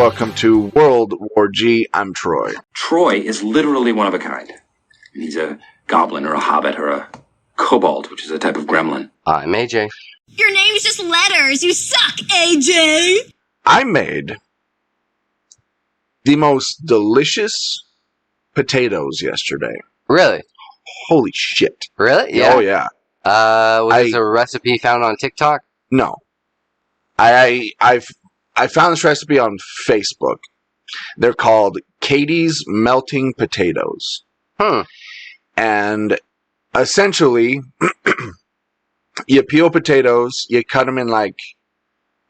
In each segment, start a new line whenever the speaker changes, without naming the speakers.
welcome to World War G. I'm Troy.
Troy is literally one of a kind. He's a goblin or a hobbit or a kobold, which is a type of gremlin.
I'm AJ.
Your name's just letters. You suck, AJ.
I made the most delicious potatoes yesterday.
Really?
Holy shit.
Really? Yeah.
Oh, yeah.
Was this a recipe found on TikTok?
No. I found this recipe on Facebook. They're called Katie's Melting Potatoes. And essentially, you peel potatoes, you cut them in like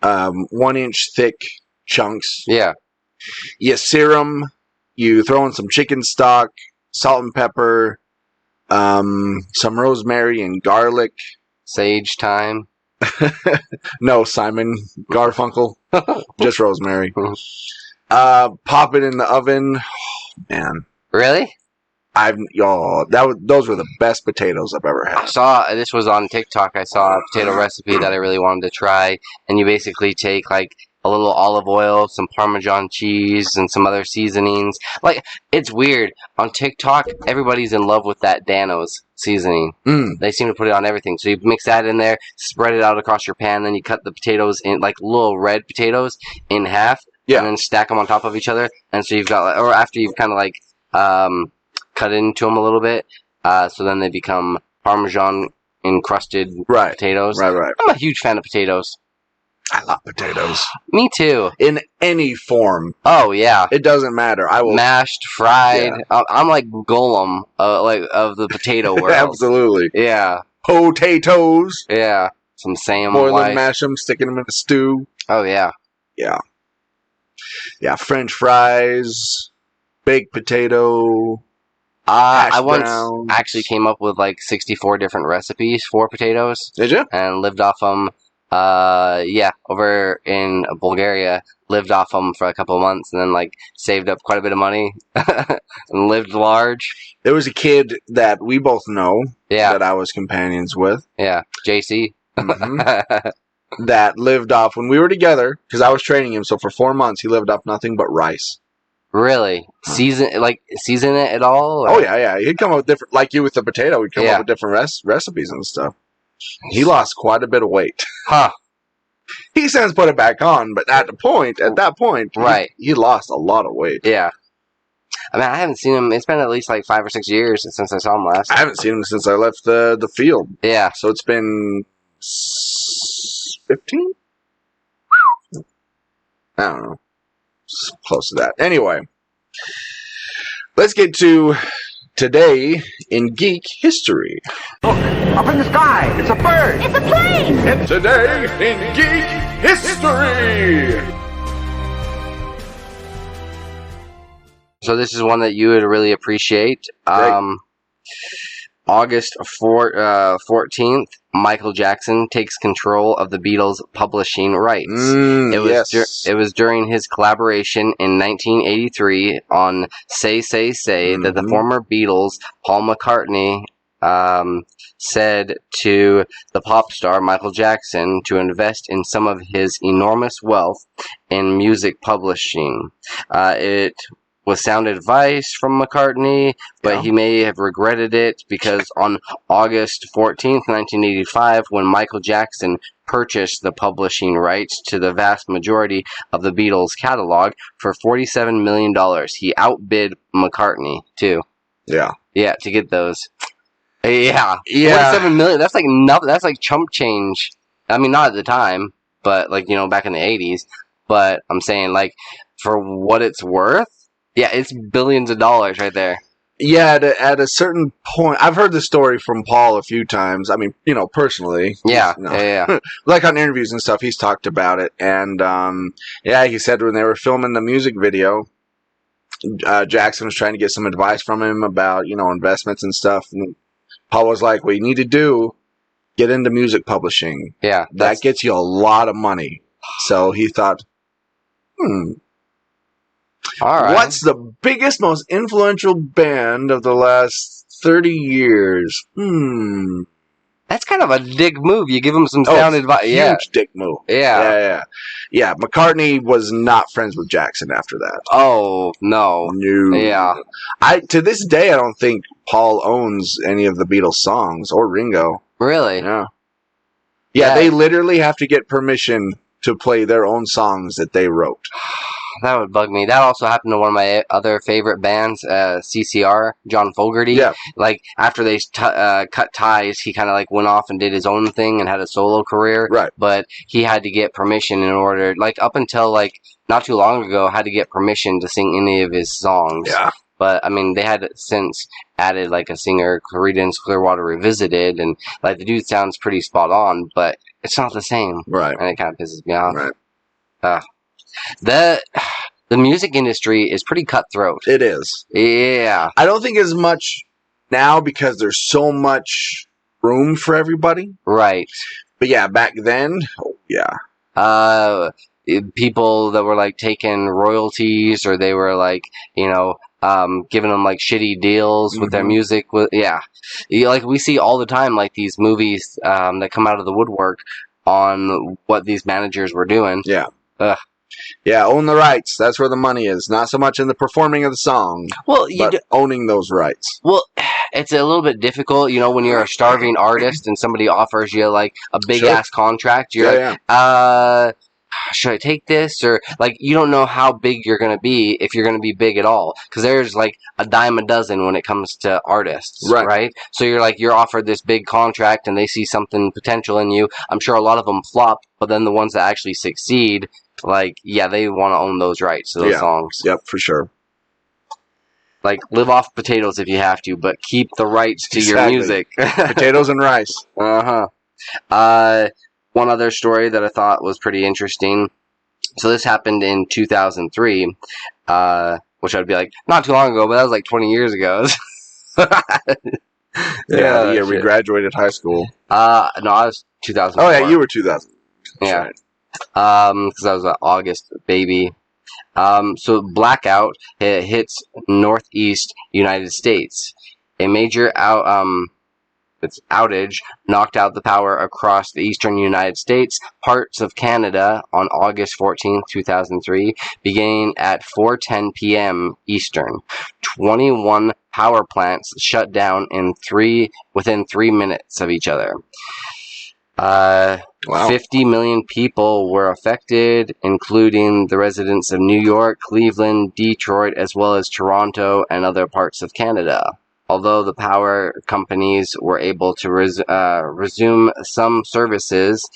1 inch thick chunks.
Yeah.
You sear them, you throw in some chicken stock, salt and pepper, some rosemary and garlic.
Sage thyme.
No, Simon Garfunkel. Just rosemary. Pop it in the oven. Oh, man.
Really?
Those were the best potatoes I've ever had.
This was on TikTok. I saw a potato recipe that I really wanted to try, and you basically take like a little olive oil, some Parmesan cheese, and some other seasonings. Like, it's weird. On TikTok, everybody's in love with that Dano's seasoning. They seem to put it on everything. So you mix that in there, spread it out across your pan, then you cut the potatoes in, like little red potatoes, in half, and then stack them on top of each other. And so you've got, or after you've kind of like cut into them a little bit, so then they become Parmesan encrusted potatoes.
Right.
I'm a huge fan of potatoes.
I love potatoes.
Me too.
In any form.
Oh, yeah.
It doesn't matter. I will
mashed, fried. Yeah. I'm like Golem, of the potato world.
Absolutely.
Yeah.
Potatoes.
Yeah. Some Sam
boil them, mash them, sticking them in a stew.
Oh, yeah.
Yeah. Yeah, French fries, baked potato.
I once actually came up with like 64 different recipes for potatoes.
Did you?
And lived off them. Over in Bulgaria, lived off them for a couple of months, and then like saved up quite a bit of money and lived large.
There was a kid that we both know that I was companions with.
Yeah, JC.
That lived off when we were together, because I was training him, so for 4 months he lived off nothing but rice.
Really? Season it at all? Or?
Oh, yeah. He'd come up with different, like you with the potato, he'd come up with different recipes and stuff. He lost quite a bit of weight.
Huh.
He since put it back on, but at that point,
right.
he lost a lot of weight.
Yeah. I mean, I haven't seen him. It's been at least like 5 or 6 years since I saw him last.
I haven't seen him since I left the field.
Yeah.
So it's been 15? I don't know. It's close to that. Anyway, let's get to today in Geek History.
Look, up in the sky, it's a bird.
It's a plane.
And today in Geek History.
So this is one that you would really appreciate. August 14th, Michael Jackson takes control of the Beatles' publishing rights. It was during his collaboration in 1983 on Say Say Say that the former Beatles, Paul McCartney, said to the pop star Michael Jackson to invest in some of his enormous wealth in music publishing. It was sound advice from McCartney, but he may have regretted it because on August 14th, 1985, when Michael Jackson purchased the publishing rights to the vast majority of the Beatles' catalog for $47 million, he outbid McCartney, too.
Yeah.
Yeah, to get those. Yeah. 47 million, that's like nothing, that's like chump change. I mean, not at the time, but like, back in the 80s. But I'm saying, like, for what it's worth, yeah, it's billions of dollars right there.
Yeah, at a certain point, I've heard the story from Paul a few times. I mean, personally.
Yeah,
Like on interviews and stuff, he's talked about it. And, he said when they were filming the music video, Jackson was trying to get some advice from him about, investments and stuff. And Paul was like, what you need to do, get into music publishing.
Yeah.
That gets you a lot of money. So he thought,
all right.
What's the biggest, most influential band of the last 30 years?
That's kind of a dick move. You give him some sound advice.
Huge dick move.
Yeah.
Yeah. McCartney was not friends with Jackson after that.
Oh, no. Yeah.
To this day, I don't think Paul owns any of the Beatles songs, or Ringo.
Really?
Yeah, they literally have to get permission to play their own songs that they wrote.
That would bug me. That also happened to one of my other favorite bands, CCR, John Fogerty.
Yeah.
Like, after they cut ties, he kind of, like, went off and did his own thing and had a solo career.
Right.
But he had to get permission in order, like, up until, like, not too long ago, had to get permission to sing any of his songs.
Yeah.
But, I mean, they had since added, like, a singer, Creedence Clearwater Revisited, and, like, the dude sounds pretty spot on, but it's not the same.
Right.
And it kind of pisses me off.
Right.
The music industry is pretty cutthroat.
It is.
Yeah.
I don't think as much now because there's so much room for everybody.
Right.
But yeah, back then,
people that were, like, taking royalties, or they were, like, giving them, like, shitty deals with their music. Like, we see all the time, like, these movies that come out of the woodwork on what these managers were doing.
Yeah.
Ugh.
Yeah, own the rights. That's where the money is. Not so much in the performing of the song, but owning those rights.
Well, it's a little bit difficult, when you're a starving artist and somebody offers you, like, a big-ass contract. You're should I take this? Or, like, you don't know how big you're going to be, if you're going to be big at all. Because there's, like, a dime a dozen when it comes to artists, right? So you're offered this big contract, and they see something potential in you. I'm sure a lot of them flop, but then the ones that actually succeed, like, they want to own those rights to those songs.
Yep, for sure.
Like, live off potatoes if you have to, but keep the rights to your music.
Potatoes and rice.
One other story that I thought was pretty interesting. So this happened in 2003, which I'd be like, not too long ago, but that was like 20 years ago.
The year we graduated high school.
No, I was 2004.
Oh, yeah, you were 2000.
Yeah. Because I was an August baby. So blackout hits northeast United States. A major outage knocked out the power across the eastern United States, parts of Canada on August 14, 2003, beginning at 4:10 p.m. Eastern. 21 power plants shut down within 3 minutes of each other. 50 million people were affected, including the residents of New York, Cleveland, Detroit, as well as Toronto and other parts of Canada. Although the power companies were able to resume some services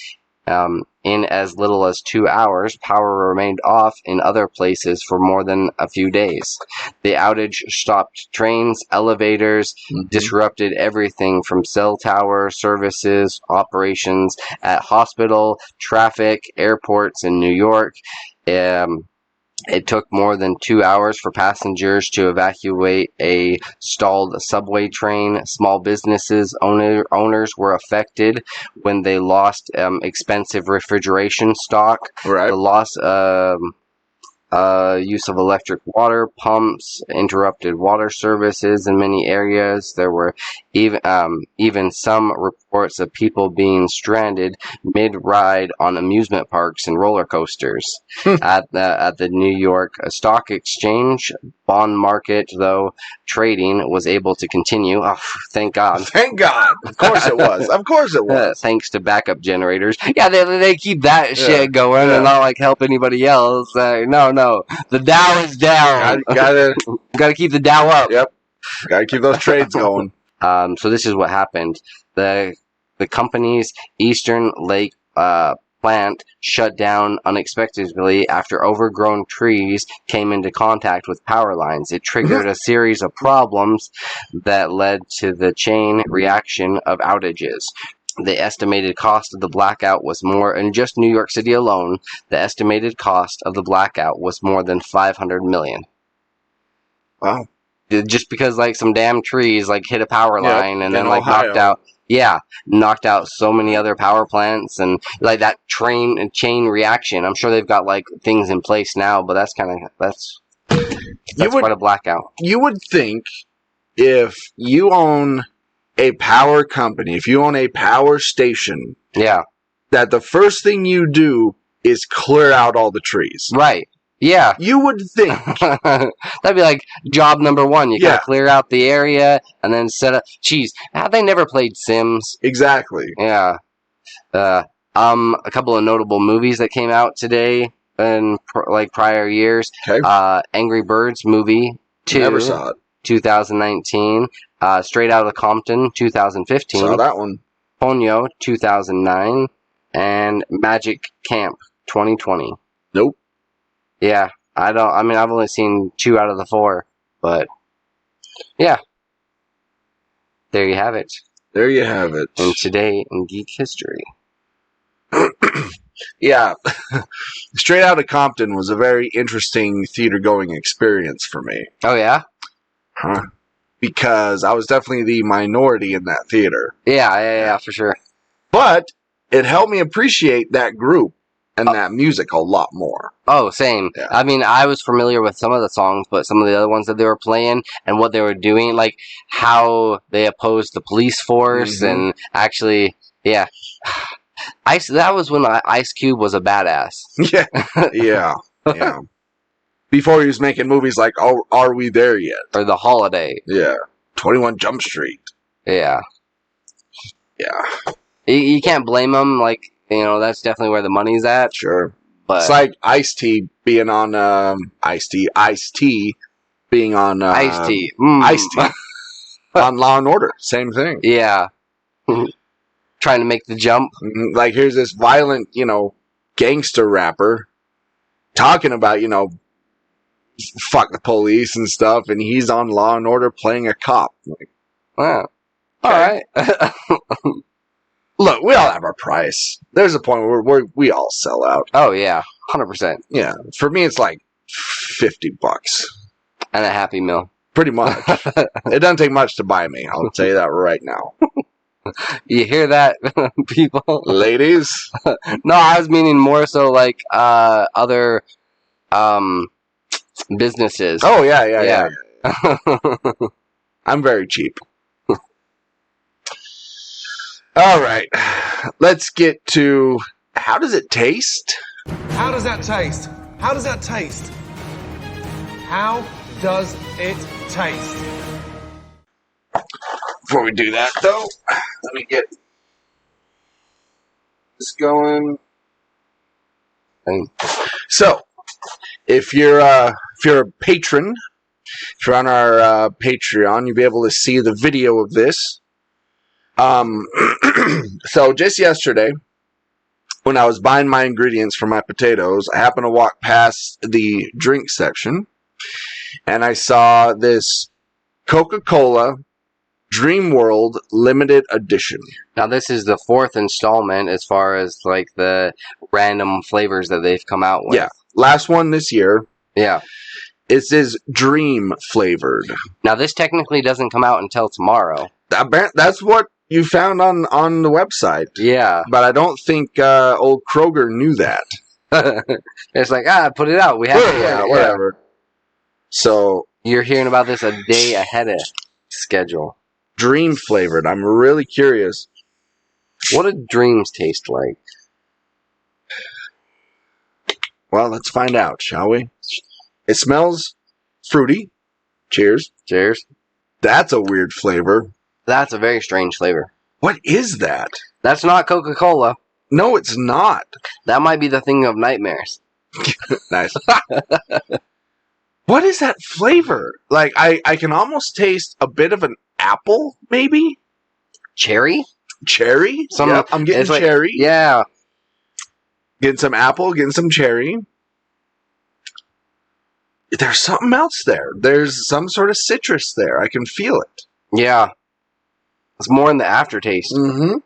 in as little as 2 hours, power remained off in other places for more than a few days. The outage stopped trains, elevators, disrupted everything from cell tower services, operations at hospital, traffic, airports in New York. It took more than 2 hours for passengers to evacuate a stalled subway train. Small businesses owners were affected when they lost expensive refrigeration stock.
Right.
The loss use of electric water pumps interrupted water services in many areas. There were even some reports of people being stranded mid-ride on amusement parks and roller coasters. At the New York Stock Exchange bond market, though, trading was able to continue. Oh, thank God!
Thank God! Of course it was. Of course it was.
Thanks to backup generators. Yeah, they keep that shit going and not like help anybody else. No, the Dow is down. Gotta keep the Dow up.
Yep. Gotta keep those trades going.
So this is what happened. The company's Eastern Lake plant shut down unexpectedly after overgrown trees came into contact with power lines. It triggered a series of problems that led to the chain reaction of outages. The estimated cost of the blackout was more, in just New York City alone, the estimated cost of the blackout was more than $500 million.
Wow.
Just because, like, some damn trees, like, hit a power line and then, like,
Ohio.
knocked out so many other power plants and, like, that train and chain reaction. I'm sure they've got, like, things in place now, but that's quite a blackout.
You would think if you own a power company, if you own a power station,
Yeah.
that the first thing you do is clear out all the trees.
Right. Yeah.
You would think.
That'd be like job number one. You gotta clear out the area and then set up. Jeez, have they never played Sims?
Exactly.
Yeah. A couple of notable movies that came out today in prior years.
Okay.
Angry Birds movie 2.
Never saw it.
2019. Straight Outta Compton 2015.
Saw that one.
Ponyo 2009. And Magic Camp 2020.
Nope.
Yeah, I've only seen 2 out of the 4, but yeah. There you have it.
There you have it.
And today in Geek History.
Yeah. Straight Outta Compton was a very interesting theater-going experience for me.
Oh, yeah?
Huh. Because I was definitely the minority in that theater.
Yeah, for sure.
But it helped me appreciate that group and that music a lot more.
Oh, same.
Yeah.
I mean, I was familiar with some of the songs, but some of the other ones that they were playing and what they were doing, like how they opposed the police force and actually, yeah. That was when Ice Cube was a badass.
Yeah. Before he was making movies like, oh, Are We There Yet?
Or The Holiday.
Yeah. 21 Jump Street.
Yeah.
Yeah.
You can't blame him, like, that's definitely where the money's at.
Sure.
But
it's like Ice-T being on, Ice-T being on,
Ice-T.
Ice-T. On Law and Order. Same thing.
Yeah. Trying to make the jump.
Like, here's this violent, gangster rapper talking about, fuck the police and stuff, and he's on Law and Order playing a cop. Like,
wow. All right.
Look, we all have our price. There's a point where we all sell out.
Oh, yeah. 100%.
Yeah. For me, it's like $50.
And a Happy Meal.
Pretty much. It doesn't take much to buy me. I'll tell you that right now.
You hear that, people?
Ladies?
No, I was meaning more so like other businesses.
Oh, yeah. I'm very cheap. All right. Let's get to how does it taste?
How does that taste? How does that taste? How does it taste?
Before we do that, though, let me get this going. So, if you're a patron, if you're on our Patreon, you'll be able to see the video of this. So just yesterday, when I was buying my ingredients for my potatoes, I happened to walk past the drink section, and I saw this Coca-Cola Dreamworld limited edition.
Now, this is the 4th installment as far as like the random flavors that they've come out with.
Yeah, last one this year.
Yeah.
It says Dream flavored.
Now, this technically doesn't come out until tomorrow.
That's what you found on the website.
Yeah.
But I don't think old Kroger knew that.
It's like, put it out. We have it.
Yeah, whatever. So
you're hearing about this a day ahead of schedule.
Dream flavored. I'm really curious.
What do dreams taste like?
Well, let's find out, shall we? It smells fruity. Cheers.
Cheers.
That's a weird flavor.
That's a very strange flavor.
What is that?
That's not Coca-Cola.
No, it's not.
That might be the thing of nightmares.
Nice. What is that flavor? Like, I can almost taste a bit of an apple, maybe?
Cherry?
Cherry? Yep, I'm getting cherry.
Yeah.
Getting some apple, getting some cherry. There's something else there. There's some sort of citrus there. I can feel it.
Yeah. It's more in the aftertaste.
Mm-hmm.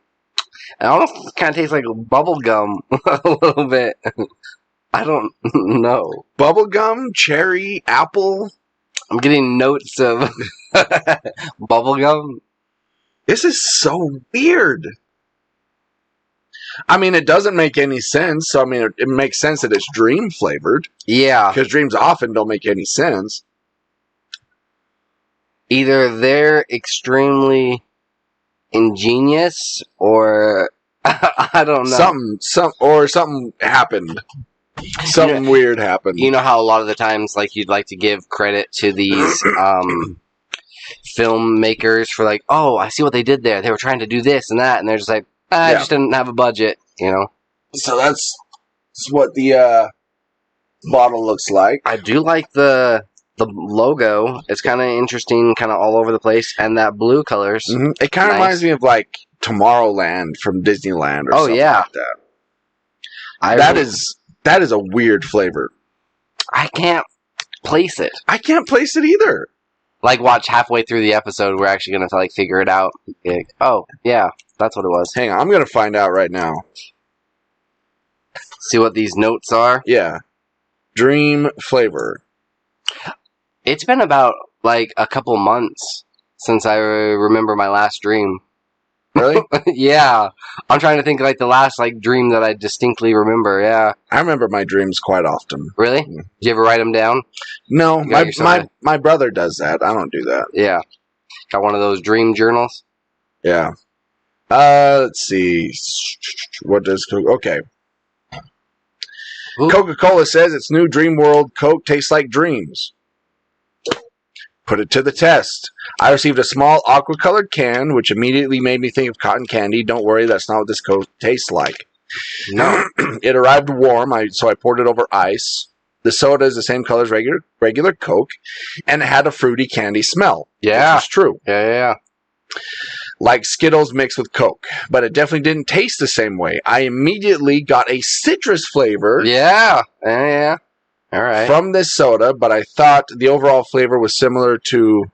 It almost kind of tastes like bubble gum a little bit. I don't know.
Bubblegum, cherry, apple.
I'm getting notes of bubblegum.
This is so weird. I mean, it doesn't make any sense. So, I mean, it makes sense that it's dream flavored.
Yeah.
Because dreams often don't make any sense.
Either they're extremely ingenious or I don't know.
Something happened. Something weird happened.
You know how a lot of the times, like, you'd like to give credit to these filmmakers for, like, oh, I see what they did there. They were trying to do this and that, and they're just like, I just didn't have a budget, you know?
So that's what the bottle looks like.
I do like the logo. It's kind of interesting, kind of all over the place, and that blue colors.
Mm-hmm. It kind of reminds me of, like, Tomorrowland from Disneyland or something like that. That is a weird flavor.
I can't place it.
I can't place it either.
Like, watch halfway through the episode, we're actually going to, like, figure it out. Like, oh, yeah, that's what it was.
Hang on, I'm going to find out right now.
See what these notes are?
Yeah. Dream flavor.
It's been about, like, a couple months since I remember my last dream.
Really?
Yeah. I'm trying to think, like, the last, like, dream that I distinctly remember, yeah.
I remember my dreams quite often.
Really?
Yeah.
Did you ever write them down?
No, my brother does that. I don't do that.
Yeah. Got one of those dream journals?
Yeah. Let's see. What does... Okay.
Ooh.
Coca-Cola says its new Dreamworld Coke tastes like dreams. Put it to the test. I received a small aqua-colored can, which immediately made me think of cotton candy. Don't worry, that's not what this Coke tastes like.
No.
It arrived warm, so I poured it over ice. The soda is the same color as regular Coke, and it had a fruity candy smell.
Yeah.
Which is true.
Yeah.
Like Skittles mixed with Coke. But it definitely didn't taste the same way. I immediately got a citrus flavor.
Yeah. All right.
From this soda, but I thought the overall flavor was similar to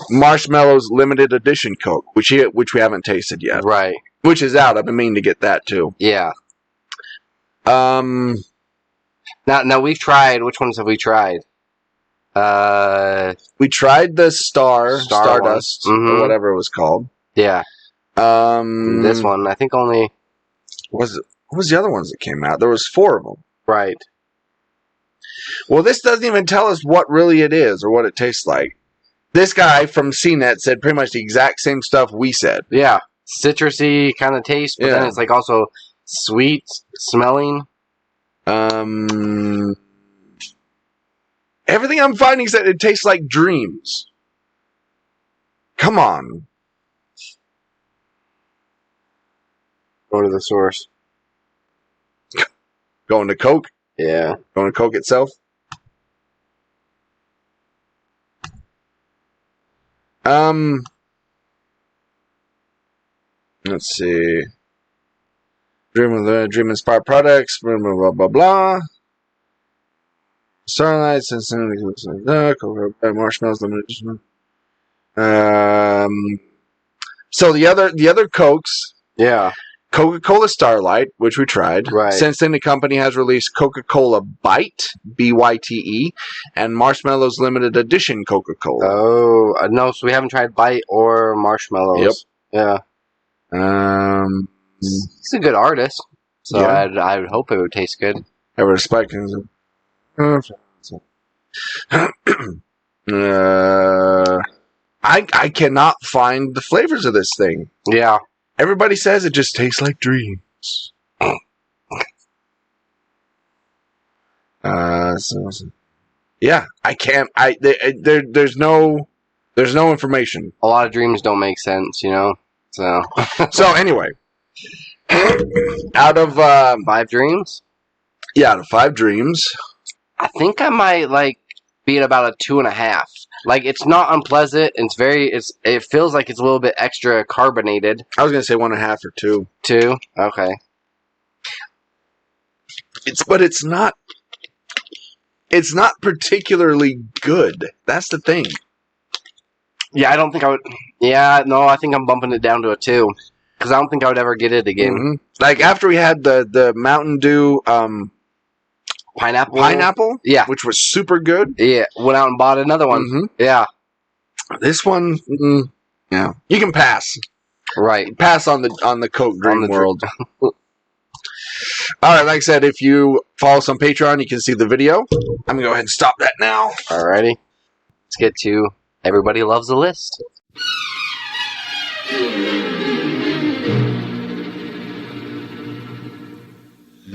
Marshmallow's limited edition Coke, which we haven't tasted yet.
Right.
Which is out. I've been meaning to get that too.
Yeah.
Now
we've tried. Which ones have we tried?
We tried the Stardust, or whatever it was called.
Yeah. This one, I think only.
What was the other ones that came out? There was 4 of them.
Right.
Well, this doesn't even tell us what really it is or what it tastes like. This guy from CNET said pretty much the exact same stuff we said.
Yeah. Citrusy kind of taste, but then it's like also sweet smelling.
Everything I'm finding said it tastes like dreams. Come on.
Go to the source.
Going to Coke?
Yeah.
Going to Coke itself? Let's see. Dream inspired products, blah blah blah blah blah. Starlight, marshmallows, limited edition. So the other Cokes.
Yeah.
Coca-Cola Starlight, which we tried.
Right.
Since then, the company has released Coca-Cola Bite, B-Y-T-E, and Marshmallow's limited edition Coca-Cola.
Oh, no, so we haven't tried Bite or Marshmallows. Yep. Yeah. He's a good artist, so yeah. I would hope it would taste good.
I respect him. I cannot find the flavors of this thing.
Yeah.
Everybody says it just tastes like dreams. Yeah, I can't. There's no information.
A lot of dreams don't make sense, you know. So
anyway, out of
5 dreams.
Yeah, out of 5 dreams,
I think I might be at about a 2.5. Like, it's not unpleasant. It feels like it's a little bit extra carbonated.
I was gonna say 1.5 or 2.
2? Okay.
It's not. It's not particularly good. That's the thing.
Yeah, I don't think I would. Yeah, no, I think I'm bumping it down to a 2 because I don't think I would ever get it again.
Mm-hmm. Like after we had the Mountain Dew. Pineapple?
Yeah.
Which was super good.
Yeah. Went out and bought another one.
Mm-hmm.
Yeah.
This one, yeah. You can pass.
Right.
Pass on the Coke Dreamworld. All right, like I said, if you follow us on Patreon, you can see the video. I'm going to go ahead and stop that now.
Alrighty. Let's get to Everybody Loves a List.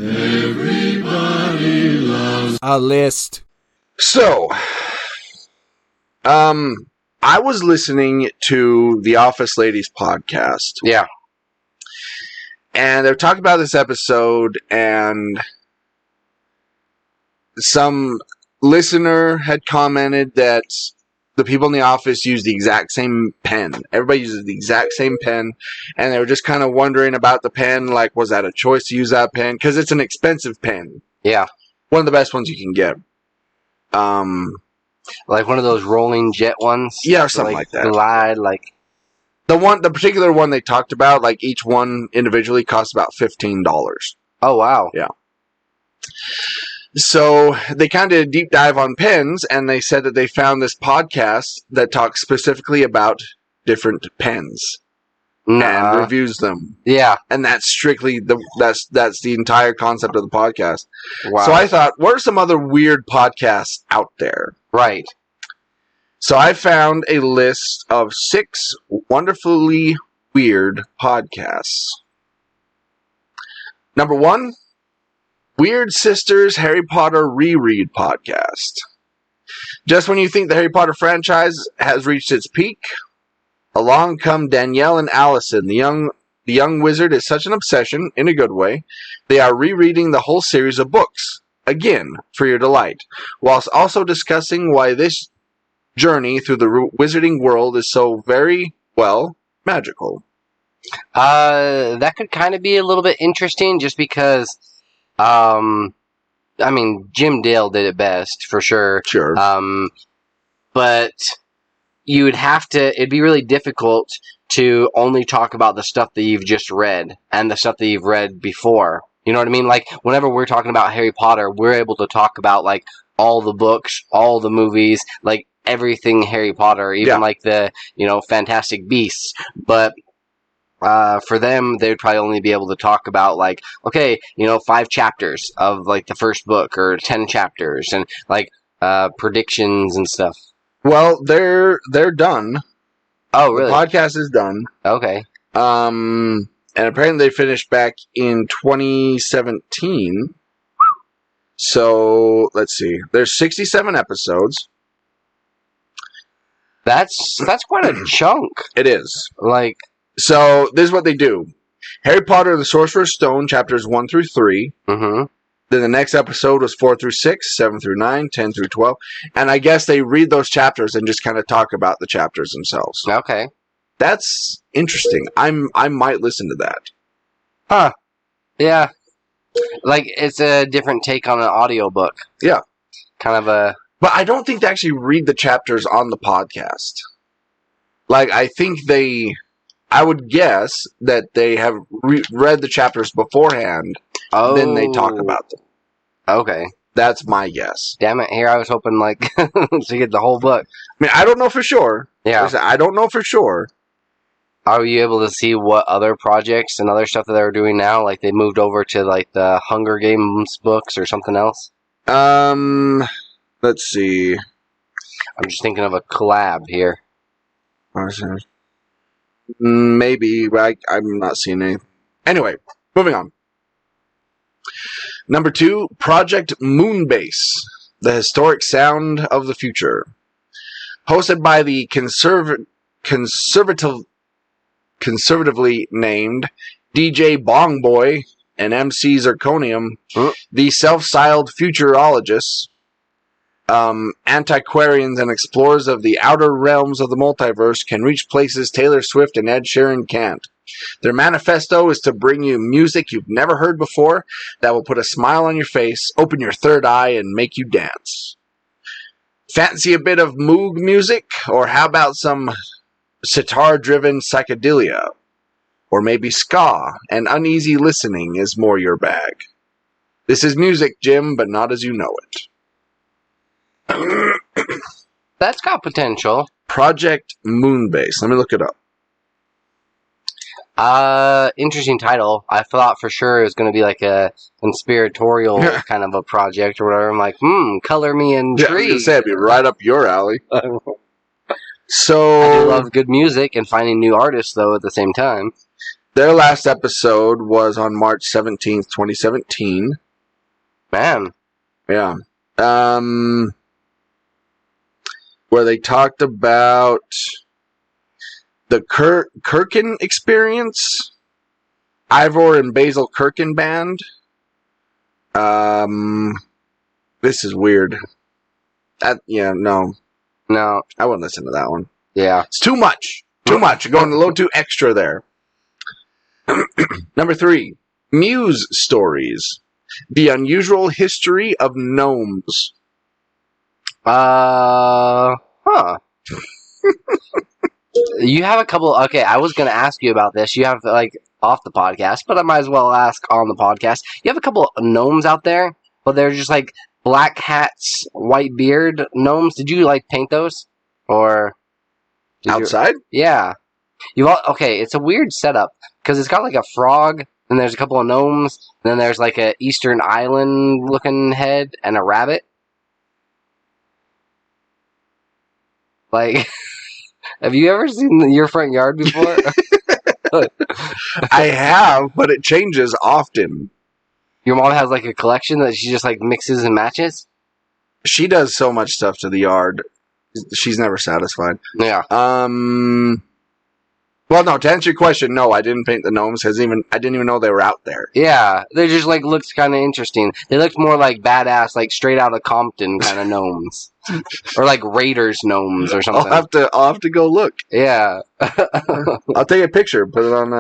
Everybody loves a list.
So, I was listening to the Office Ladies podcast.
Yeah.
And they're talking about this episode, and some listener had commented that the people in the office use the exact same pen. Everybody uses the exact same pen, and they were just kind of wondering about the pen, like, was that a choice to use that pen? Because it's an expensive pen.
Yeah.
One of the best ones you can get.
Like one of those rolling jet ones?
Yeah, or something like that.
Glide, like...
The particular one they talked about, like, each one individually costs about $15.
Oh, wow.
Yeah. So they kind of deep dive on pens, and they said that they found this podcast that talks specifically about different pens and reviews them.
Yeah.
And that's strictly that's the entire concept of the podcast.
Wow.
So I thought, what are some other weird podcasts out there?
Right.
So I found a list of 6 wonderfully weird podcasts. Number 1, Weird Sisters Harry Potter Reread Podcast. Just when you think the Harry Potter franchise has reached its peak, along come Danielle and Allison. The young wizard is such an obsession, in a good way. They are rereading the whole series of books, again, for your delight, whilst also discussing why this journey through the wizarding world is so very, well, magical.
That could kind of be a little bit interesting, just because, I mean, Jim Dale did it best, for sure.
Sure.
But you would have to, it'd be really difficult to only talk about the stuff that you've just read, and the stuff that you've read before. You know what I mean? Like, whenever we're talking about Harry Potter, we're able to talk about, like, all the books, all the movies, like, everything Harry Potter, even like the, Fantastic Beasts. But for them, they'd probably only be able to talk about, like, okay, 5 chapters of, like, the first book, or 10 chapters, and, like, predictions and stuff.
Well, they're done.
Oh, really?
The podcast is done.
Okay.
And apparently they finished back in 2017. So, let's see. There's 67 episodes.
That's quite a chunk.
It is.
Like,
so this is what they do. Harry Potter and the Sorcerer's Stone, chapters 1 through 3.
Mm-hmm.
Then the next episode was 4 through 6, 7 through 9, 10 through 12. And I guess they read those chapters and just kind of talk about the chapters themselves.
Okay.
That's interesting. I might listen to that.
Huh. Yeah. Like, it's a different take on an audiobook.
Yeah.
Kind of a...
But I don't think they actually read the chapters on the podcast. Like, I think I would guess that they have read the chapters beforehand, then they talk about them.
Okay.
That's my guess.
Damn it, here I was hoping, like, to get the whole book.
I mean, I don't know for sure.
Yeah.
I don't know for sure.
Are you able to see what other projects and other stuff that they're doing now? Like, they moved over to, like, the Hunger Games books or something else?
Let's see.
I'm just thinking of a collab here.
Maybe, but I'm not seeing anything. Anyway, moving on. Number 2, Project Moonbase, the historic sound of the future. Hosted by the conservatively named DJ Bong Boy and MC Zirconium, the self-styled futurologists, antiquarians and explorers of the outer realms of the multiverse can reach places Taylor Swift and Ed Sheeran can't. Their manifesto is to bring you music you've never heard before that will put a smile on your face, open your third eye, and make you dance. Fancy a bit of Moog music? Or how about some sitar-driven psychedelia? Or maybe ska and uneasy listening is more your bag. This is music, Jim, but not as you know it.
That's got potential.
Project Moonbase. Let me look it up.
Interesting title. I thought for sure it was going to be like a conspiratorial kind of a project or whatever. I'm like, color me intrigued.
Yeah, I was going to say, it'd be right up your alley. So
I do love good music and finding new artists, though, at the same time.
Their last episode was on March 17th, 2017.
Man.
Yeah. Where they talked about the Kirkin experience. Ivor and Basil Kirkin band. This is weird. No, I wouldn't listen to that one.
Yeah.
It's too much. Too much. You're going a little too extra there. Number 3. Muse Stories. The Unusual History of Gnomes.
You have a couple... Okay, I was going to ask you about this. You have, off the podcast, but I might as well ask on the podcast. You have a couple of gnomes out there, but they're just, black hats, white beard gnomes. Did you, paint those? Or...
Outside?
Yeah. Okay, it's a weird setup, because it's got, a frog, and there's a couple of gnomes, and then there's, a Eastern Island-looking head, and a rabbit. Have you ever seen your front yard before?
I have, but it changes often.
Your mom has, a collection that she just, mixes and matches?
She does so much stuff to the yard. She's never satisfied.
Yeah.
Well, no, to answer your question, no, I didn't paint the gnomes, because I didn't even know they were out there.
Yeah, they just, looked kind of interesting. They looked more badass, straight out of Compton kind of gnomes. Or, Raiders gnomes or something.
I'll have to go look.
Yeah.
I'll take a picture, put it on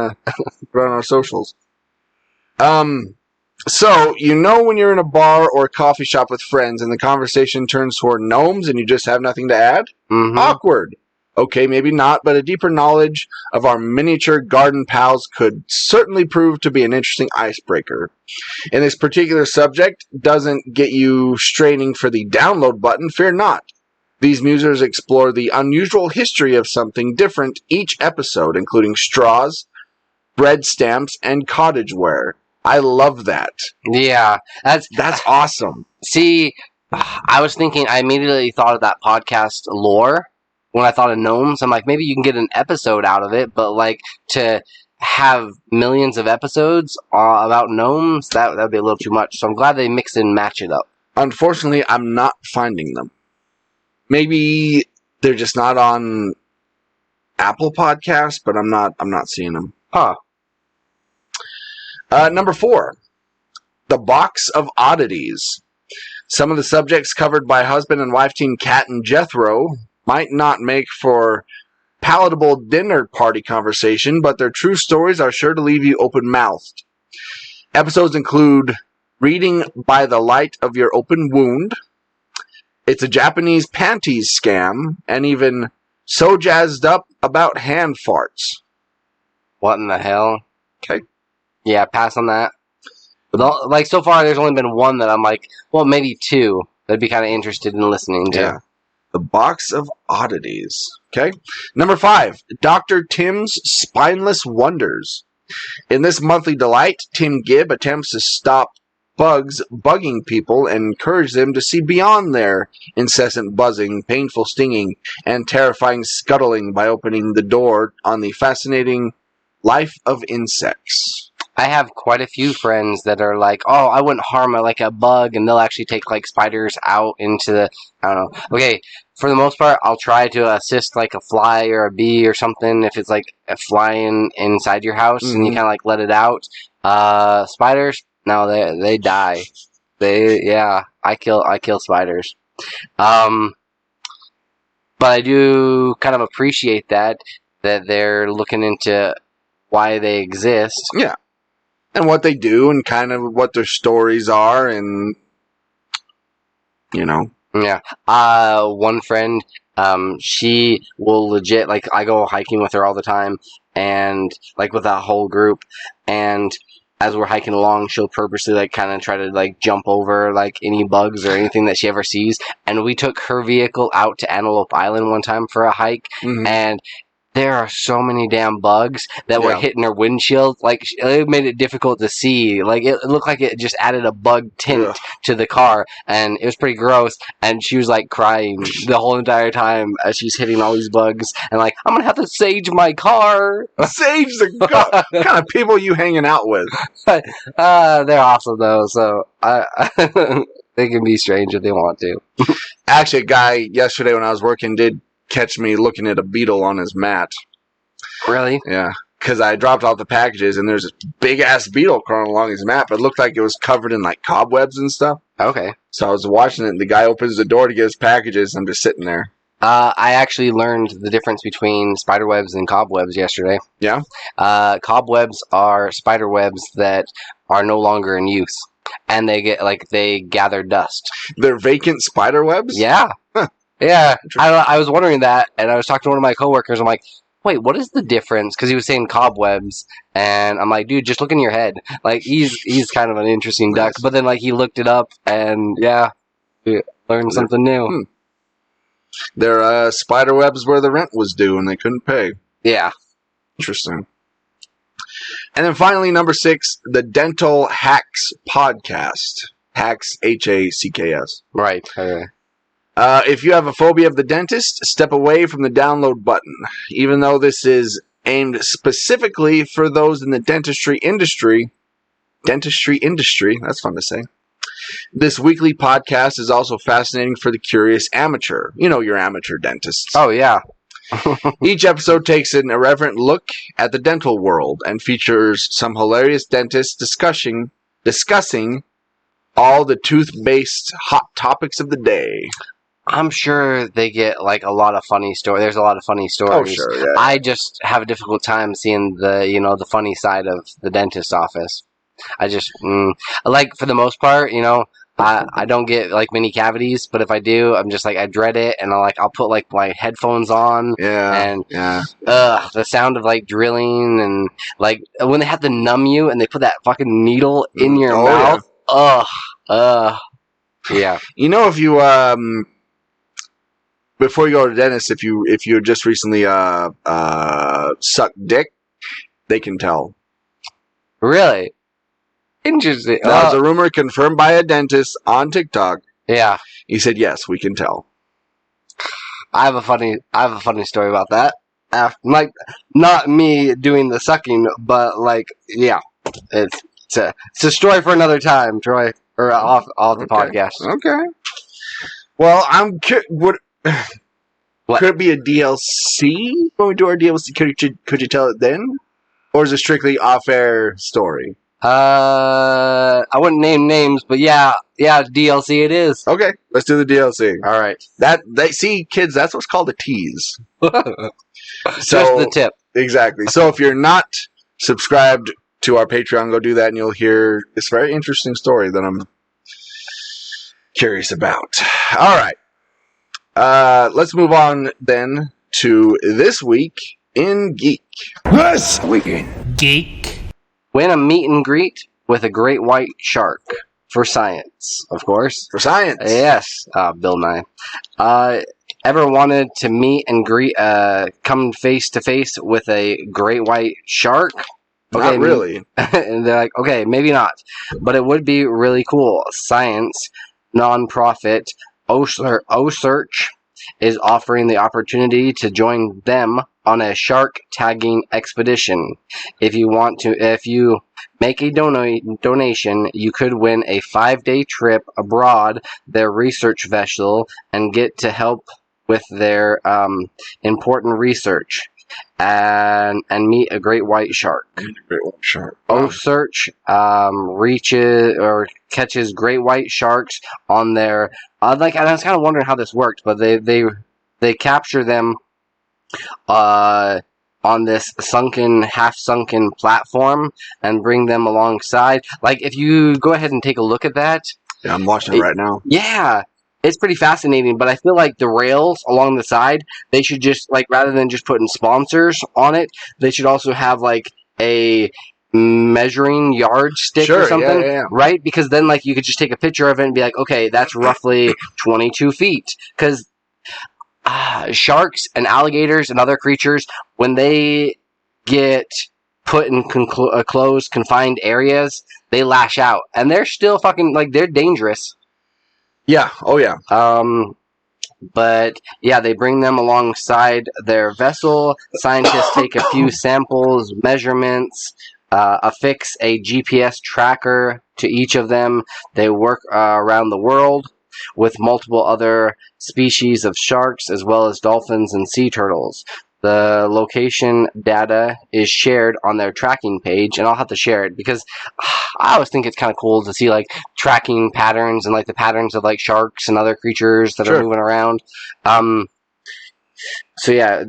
our socials. So, when you're in a bar or a coffee shop with friends and the conversation turns toward gnomes and you just have nothing to add?
Mm-hmm.
Awkward. Okay, maybe not, but a deeper knowledge of our miniature garden pals could certainly prove to be an interesting icebreaker. And this particular subject doesn't get you straining for the download button, fear not. These musers explore the unusual history of something different each episode, including straws, bread stamps, and cottage ware. I love that.
Yeah,
that's awesome.
See, I was thinking, I immediately thought of that podcast Lore. When I thought of gnomes, I'm like, maybe you can get an episode out of it, but to have millions of episodes about gnomes, that would be a little too much. So I'm glad they mix and match it up.
Unfortunately, I'm not finding them. Maybe they're just not on Apple Podcasts, but I'm not seeing them.
Huh.
Number 4, The Box of Oddities. Some of the subjects covered by husband and wife team Kat and Jethro might not make for palatable dinner party conversation, but their true stories are sure to leave you open-mouthed. Episodes include Reading by the Light of Your Open Wound, It's a Japanese Panties Scam, and even So Jazzed Up About Hand Farts.
What in the hell?
Okay.
Yeah, pass on that. But so far, there's only been one that I'm maybe 2 that'd be kind of interested in listening to.
Yeah. The Box of Oddities. Okay. Number 5, Dr. Tim's Spineless Wonders. In this monthly delight, Tim Gibb attempts to stop bugs bugging people and encourage them to see beyond their incessant buzzing, painful stinging, and terrifying scuttling by opening the door on the fascinating life of insects.
I have quite a few friends that are I wouldn't harm a bug, and they'll actually take spiders out into the, I don't know. Okay, for the most part, I'll try to assist a fly or a bee or something if it's flying inside your house, and you kind of let it out. Spiders, no, they die. I kill spiders. But I do kind of appreciate that they're looking into why they exist.
Yeah. And what they do and kind of what their stories are and,
Yeah. One friend, she will legit, I go hiking with her all the time, and, with that whole group, and as we're hiking along, she'll purposely, kind of try to, jump over, any bugs or anything that she ever sees, and we took her vehicle out to Antelope Island one time for a hike, and there are so many damn bugs that were hitting her windshield. Like, it made it difficult to see. Like, it looked like it just added a bug tint to the car, and it was pretty gross. And she was, like, crying the whole entire time as she's hitting all these bugs. And, like, I'm going to have to sage my car.
Sage the car? What kind of people are you hanging out with?
They're awesome, though, so they can be strange if they want to.
Actually, a guy yesterday when I was working did catch me looking at a beetle on his mat.
Really?
Yeah. Because I dropped off the packages, and there's this big-ass beetle crawling along his mat, but it looked like it was covered in, like, cobwebs and stuff.
Okay.
So I was watching it, and the guy opens the door to get his packages, and I'm just sitting there.
I actually learned the difference between spiderwebs and cobwebs yesterday.
Yeah?
Cobwebs are spiderwebs that are no longer in use, and they gather dust.
They're vacant spider webs?
Yeah.
Huh.
Yeah. I was wondering that, and I was talking to one of my coworkers. I'm like, wait, what is the difference? Because he was saying cobwebs, and I'm like, dude, just look in your head. Like, he's kind of an interesting duck. But then, like, he looked it up, and yeah, we learned something new.
They're spider webs where the rent was due, and they couldn't pay.
Yeah.
Interesting. And then finally, number 6, the Dental Hacks Podcast. Hacks, Hacks.
Right.
If you have a phobia of the dentist, step away from the download button. Even though this is aimed specifically for those in the dentistry industry, that's fun to say. This weekly podcast is also fascinating for the curious amateur. You know, your amateur dentists.
Oh, yeah.
Each episode takes an irreverent look at the dental world and features some hilarious dentists discussing all the tooth-based hot topics of the day.
I'm sure they get, like, a lot of funny stories. There's a lot of funny stories.
Oh, sure, yeah.
I just have a difficult time seeing the funny side of the dentist office. I just, like, for the most part, I don't get, like, many cavities, but if I do, I'm just, like, I dread it, and I'll put, like, my headphones on.
Yeah.
And, the sound of, like, drilling, and, like, when they have to numb you, and they put that fucking needle in your mouth. Yeah. Yeah.
You know, if you, before you go to the dentist, if you just recently sucked dick, they can tell.
Really? Interesting.
That was a rumor confirmed by a dentist on TikTok.
Yeah.
He said, yes, we can tell.
I have a funny story about that. Like, not me doing the sucking, but, like, yeah. It's a story for another time, Troy. Or off the podcast.
Okay. Well, could it be a DLC when we do our DLC? Could you tell it then? Or is it strictly off-air story?
I wouldn't name names, but yeah, DLC it is.
Okay, let's do the DLC.
All right.
See, kids, that's what's called a tease.
Just the tip.
Exactly. So if you're not subscribed to our Patreon, go do that, and you'll hear this very interesting story that I'm curious about. All right. Let's move on then to this week in Geek.
This
weekend.
Geek.
Win a meet and greet with a great white shark. For science, of course.
For science.
Yes. Bill Nye. Ever wanted to meet and greet, come face to face with a great white shark?
Okay, not really.
And they're like, okay, maybe not. But it would be really cool. Science nonprofit OSearch is offering the opportunity to join them on a shark tagging expedition. If you make a donation, you could win a 5-day trip abroad their research vessel and get to help with their important research and meet a great white shark. OSearch reaches or catches great white sharks on their and I was kind of wondering how this worked, but they capture them on this half sunken platform and bring them alongside. Like, if you go ahead and take a look at that.
Yeah, I'm watching it right now.
Yeah. It's pretty fascinating, but I feel like the rails along the side, they should just, like, rather than just putting sponsors on it, they should also have, like, a measuring yardstick or something, right? Because then, like, you could just take a picture of it and be like, okay, that's roughly 22 feet. Because sharks and alligators and other creatures, when they get put in closed, confined areas, they lash out. And they're still fucking, like, they're dangerous.
Yeah. Oh, yeah.
But, yeah, they bring them alongside their vessel. Scientists take a few samples, measurements, affix a GPS tracker to each of them. They work around the world with multiple other species of sharks, as well as dolphins and sea turtles. The location data is shared on their tracking page, and I'll have to share it because I always think it's kind of cool to see, like, tracking patterns and, like, the patterns of, like, sharks and other creatures that are moving around. So yeah,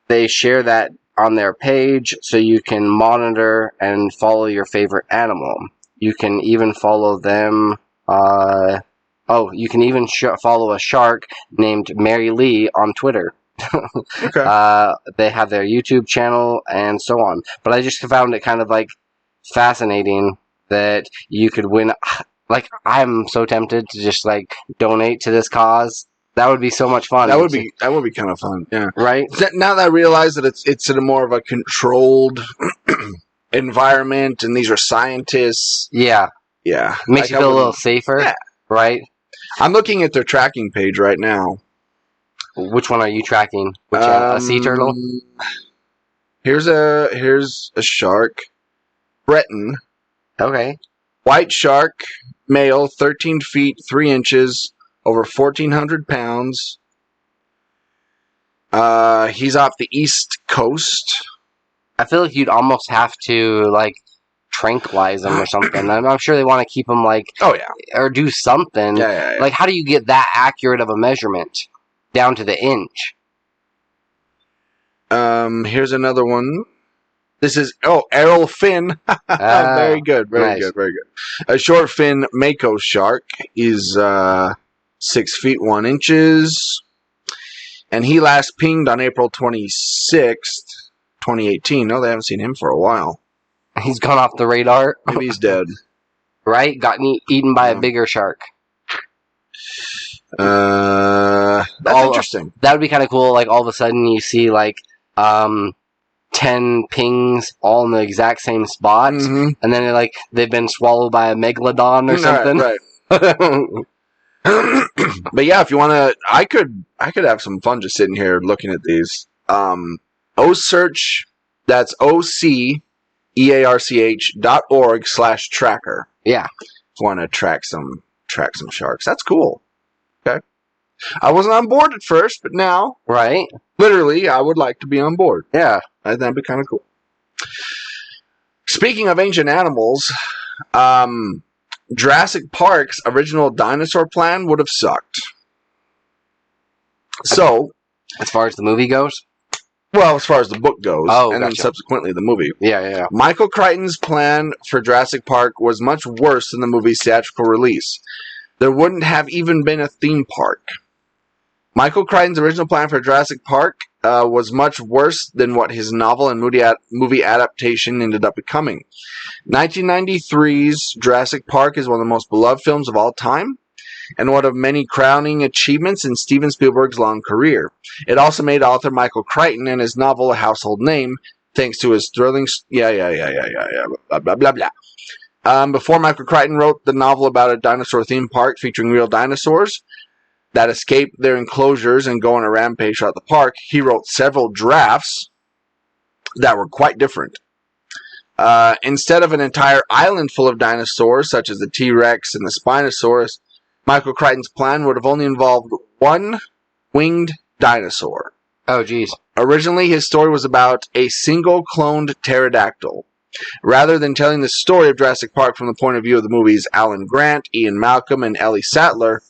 they share that on their page, so you can monitor and follow your favorite animal. You can even follow them. You can even follow a shark named Mary Lee on Twitter.
Okay.
They have their YouTube channel and so on. But I just found it kind of, like, fascinating that you could win. Like, I'm so tempted to just, like, donate to this cause. That would be so much fun.
That would be kind of fun. Yeah.
Right.
Now that I realize that it's in a more of a controlled environment, and these are scientists.
Yeah.
Yeah.
Makes you feel a little safer.
Yeah.
Right.
I'm looking at their tracking page right now.
Which one are you tracking? A sea turtle?
Here's a shark. Breton.
Okay.
White shark, male, 13 feet 3 inches, over 1,400 pounds. He's off the east coast.
I feel like you'd almost have to, like, tranquilize him or something. I'm sure they want to keep him, like...
Oh, yeah.
Or do something.
Yeah.
Like, how do you get that accurate of a measurement? Down to the inch.
Here's another one. This is, Errol Finn. Very good. Very good. A short fin mako shark is 6 feet 1 inches. And he last pinged on April 26th, 2018. No, they haven't seen him for a while.
He's gone off the radar.
Maybe he's dead.
Right? Got eaten by a bigger shark.
That's interesting.
That would be kind of cool. Like, all of a sudden you see, like, 10 pings all in the exact same spot, and then they've been swallowed by a megalodon or something.
Right. But yeah, if you want to, I could have some fun just sitting here looking at these. OSearch, that's OCEARCH.org/tracker.
Yeah.
If you want to track some sharks, that's cool. Okay. I wasn't on board at first, but now,
right?
Literally, I would like to be on board.
Yeah,
that'd be kind of cool. Speaking of ancient animals, Jurassic Park's original dinosaur plan would have sucked. So,
as far as the movie goes?
Well, as far as the book goes, and then subsequently the movie.
Yeah.
Michael Crichton's plan for Jurassic Park was much worse than the movie's theatrical release. There wouldn't have even been a theme park. Michael Crichton's original plan for Jurassic Park was much worse than what his novel and movie adaptation ended up becoming. 1993's Jurassic Park is one of the most beloved films of all time, and one of many crowning achievements in Steven Spielberg's long career. It also made author Michael Crichton and his novel a household name, thanks to his thrilling... blah, blah, blah, blah. Before Michael Crichton wrote the novel about a dinosaur theme park featuring real dinosaurs that escape their enclosures and go on a rampage throughout the park, he wrote several drafts that were quite different. Instead of an entire island full of dinosaurs, such as the T-Rex and the Spinosaurus, Michael Crichton's plan would have only involved one winged dinosaur.
Oh, geez.
Originally, his story was about a single cloned pterodactyl. Rather than telling the story of Jurassic Park from the point of view of the movie's Alan Grant, Ian Malcolm, and Ellie Sattler,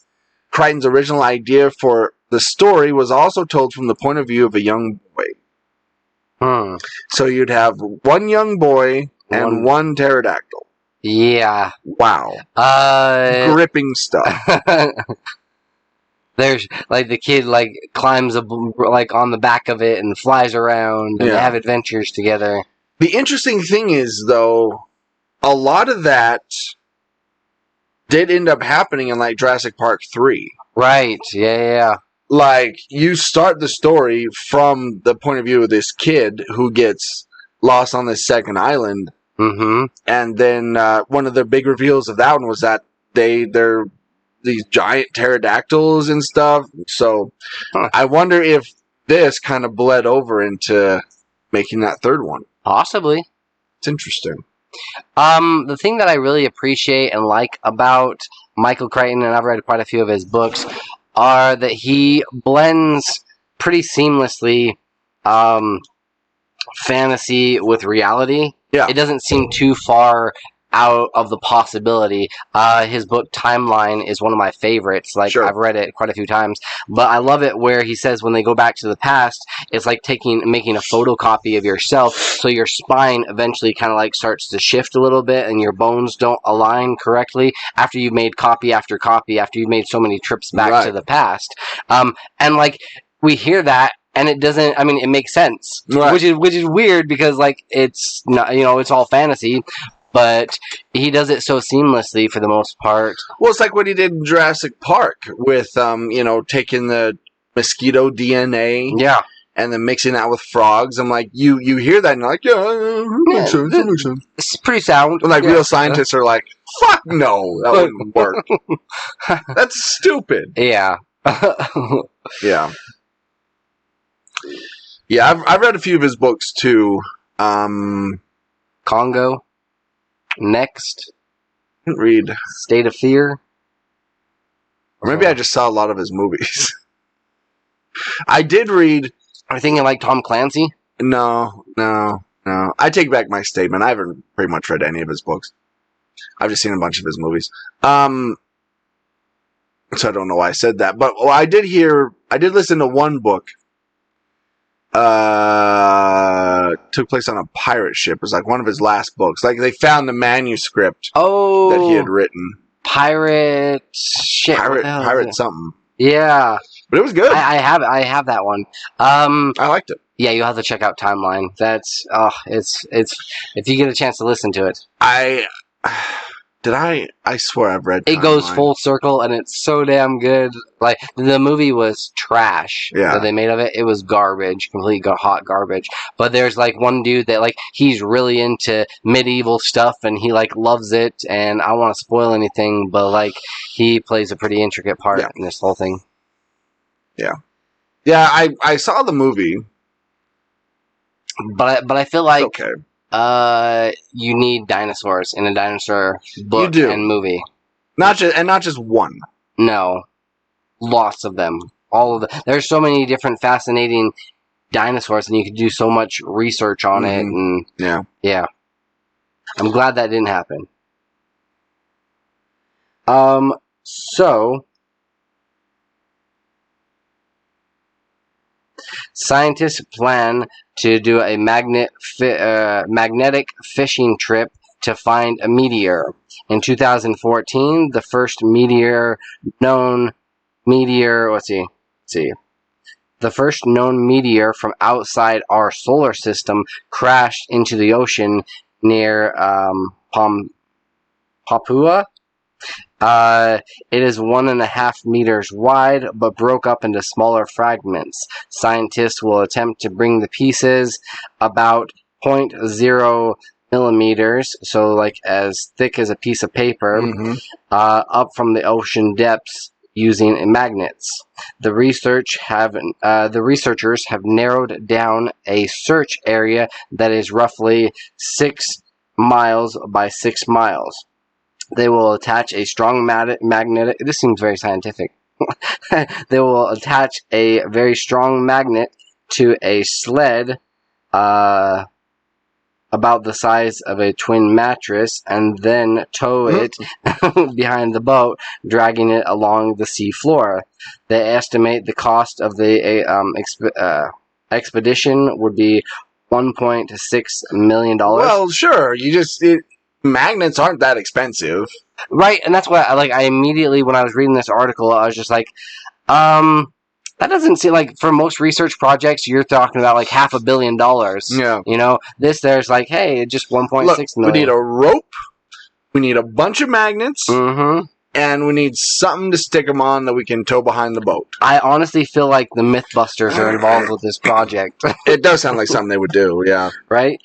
Crichton's original idea for the story was also told from the point of view of a young boy. So you'd have one young boy and one pterodactyl.
Yeah.
Wow. Gripping stuff.
There's, like, the kid, like, climbs, on the back of it and flies around, and they have adventures together.
The interesting thing is, though, a lot of that did end up happening in, like, Jurassic Park 3.
Right, yeah.
like, you start the story from the point of view of this kid who gets lost on this second island.
Mm-hmm.
And then one of the big reveals of that one was that they're these giant pterodactyls and stuff. So I wonder if this kind of bled over into making that third one.
Possibly.
It's interesting.
The thing that I really appreciate and like about Michael Crichton, and I've read quite a few of his books, are that he blends pretty seamlessly fantasy with reality.
Yeah.
It doesn't seem too far out of the possibility. His book Timeline is one of my favorites. Like,
Sure.
I've read it quite a few times, but I love it where he says when they go back to the past, it's like making a photocopy of yourself, so your spine eventually kind of like starts to shift a little bit and your bones don't align correctly after you've made copy after copy, after you've made so many trips back to the past. And like, we hear that, and it doesn't, I mean, it makes sense,
Right.
which is weird because like, it's not, it's all fantasy, but he does it so seamlessly for the most part.
Well, it's like what he did in Jurassic Park with, taking the mosquito DNA.
Yeah.
And then mixing that with frogs. I'm like, you hear that and you're like, yeah, it makes sense, it makes sense.
It's pretty sound.
And like, real scientists are like, fuck no, that wouldn't work. That's stupid.
Yeah.
Yeah. Yeah, I've read a few of his books too.
Congo. Next.
Didn't read.
State of Fear.
Or maybe I just saw a lot of his movies. I did read.
Are you thinking like Tom Clancy?
No. I take back my statement. I haven't pretty much read any of his books. I've just seen a bunch of his movies. So I don't know why I said that. But I did listen to one book. Took place on a pirate ship. It was like one of his last books. Like, they found the manuscript that he had written.
Pirate shit.
Pirate something.
Yeah.
But it was good.
I have that one.
I liked it.
Yeah, you'll have to check out Timeline. That's it's if you get a chance to listen to it.
I swear I've read
It goes
Timeline.
full circle, and it's so damn good. Like, the movie was trash that they made of it. It was garbage, complete hot garbage. But there's like one dude that like he's really into medieval stuff, and he like loves it. And I don't want to spoil anything, but like he plays a pretty intricate part in this whole thing.
Yeah, I saw the movie,
but I feel like
okay.
You need dinosaurs in a dinosaur book and movie.
Not just one.
No, lots of them. All of the. There's so many different fascinating dinosaurs, and you could do so much research on it. And yeah. I'm glad that didn't happen. So scientists plan to do a magnetic fishing trip to find a meteor. In 2014, the first the first known meteor from outside our solar system crashed into the ocean near Papua. It is 1.5 meters wide, but broke up into smaller fragments. Scientists will attempt to bring the pieces about 0.0 millimeters, so like as thick as a piece of paper, up from the ocean depths using magnets. The researchers have narrowed down a search area that is roughly 6 miles by 6 miles. They will attach a strong magnetic... This seems very scientific. They will attach a very strong magnet to a sled about the size of a twin mattress, and then tow it behind the boat, dragging it along the sea floor. They estimate the cost of the expedition would be $1.6 million.
Well, sure. Magnets aren't that expensive.
Right, and that's why I immediately, when I was reading this article, I was just like, that doesn't seem like, for most research projects, you're talking about like $500 million.
Yeah.
There's like, hey, just 1.6 million.
We need a rope. We need a bunch of magnets.
Mm-hmm.
and we need something to stick them on that we can tow behind the boat.
I honestly feel like the Mythbusters are involved with this project.
It does sound like something they would do, yeah.
Right?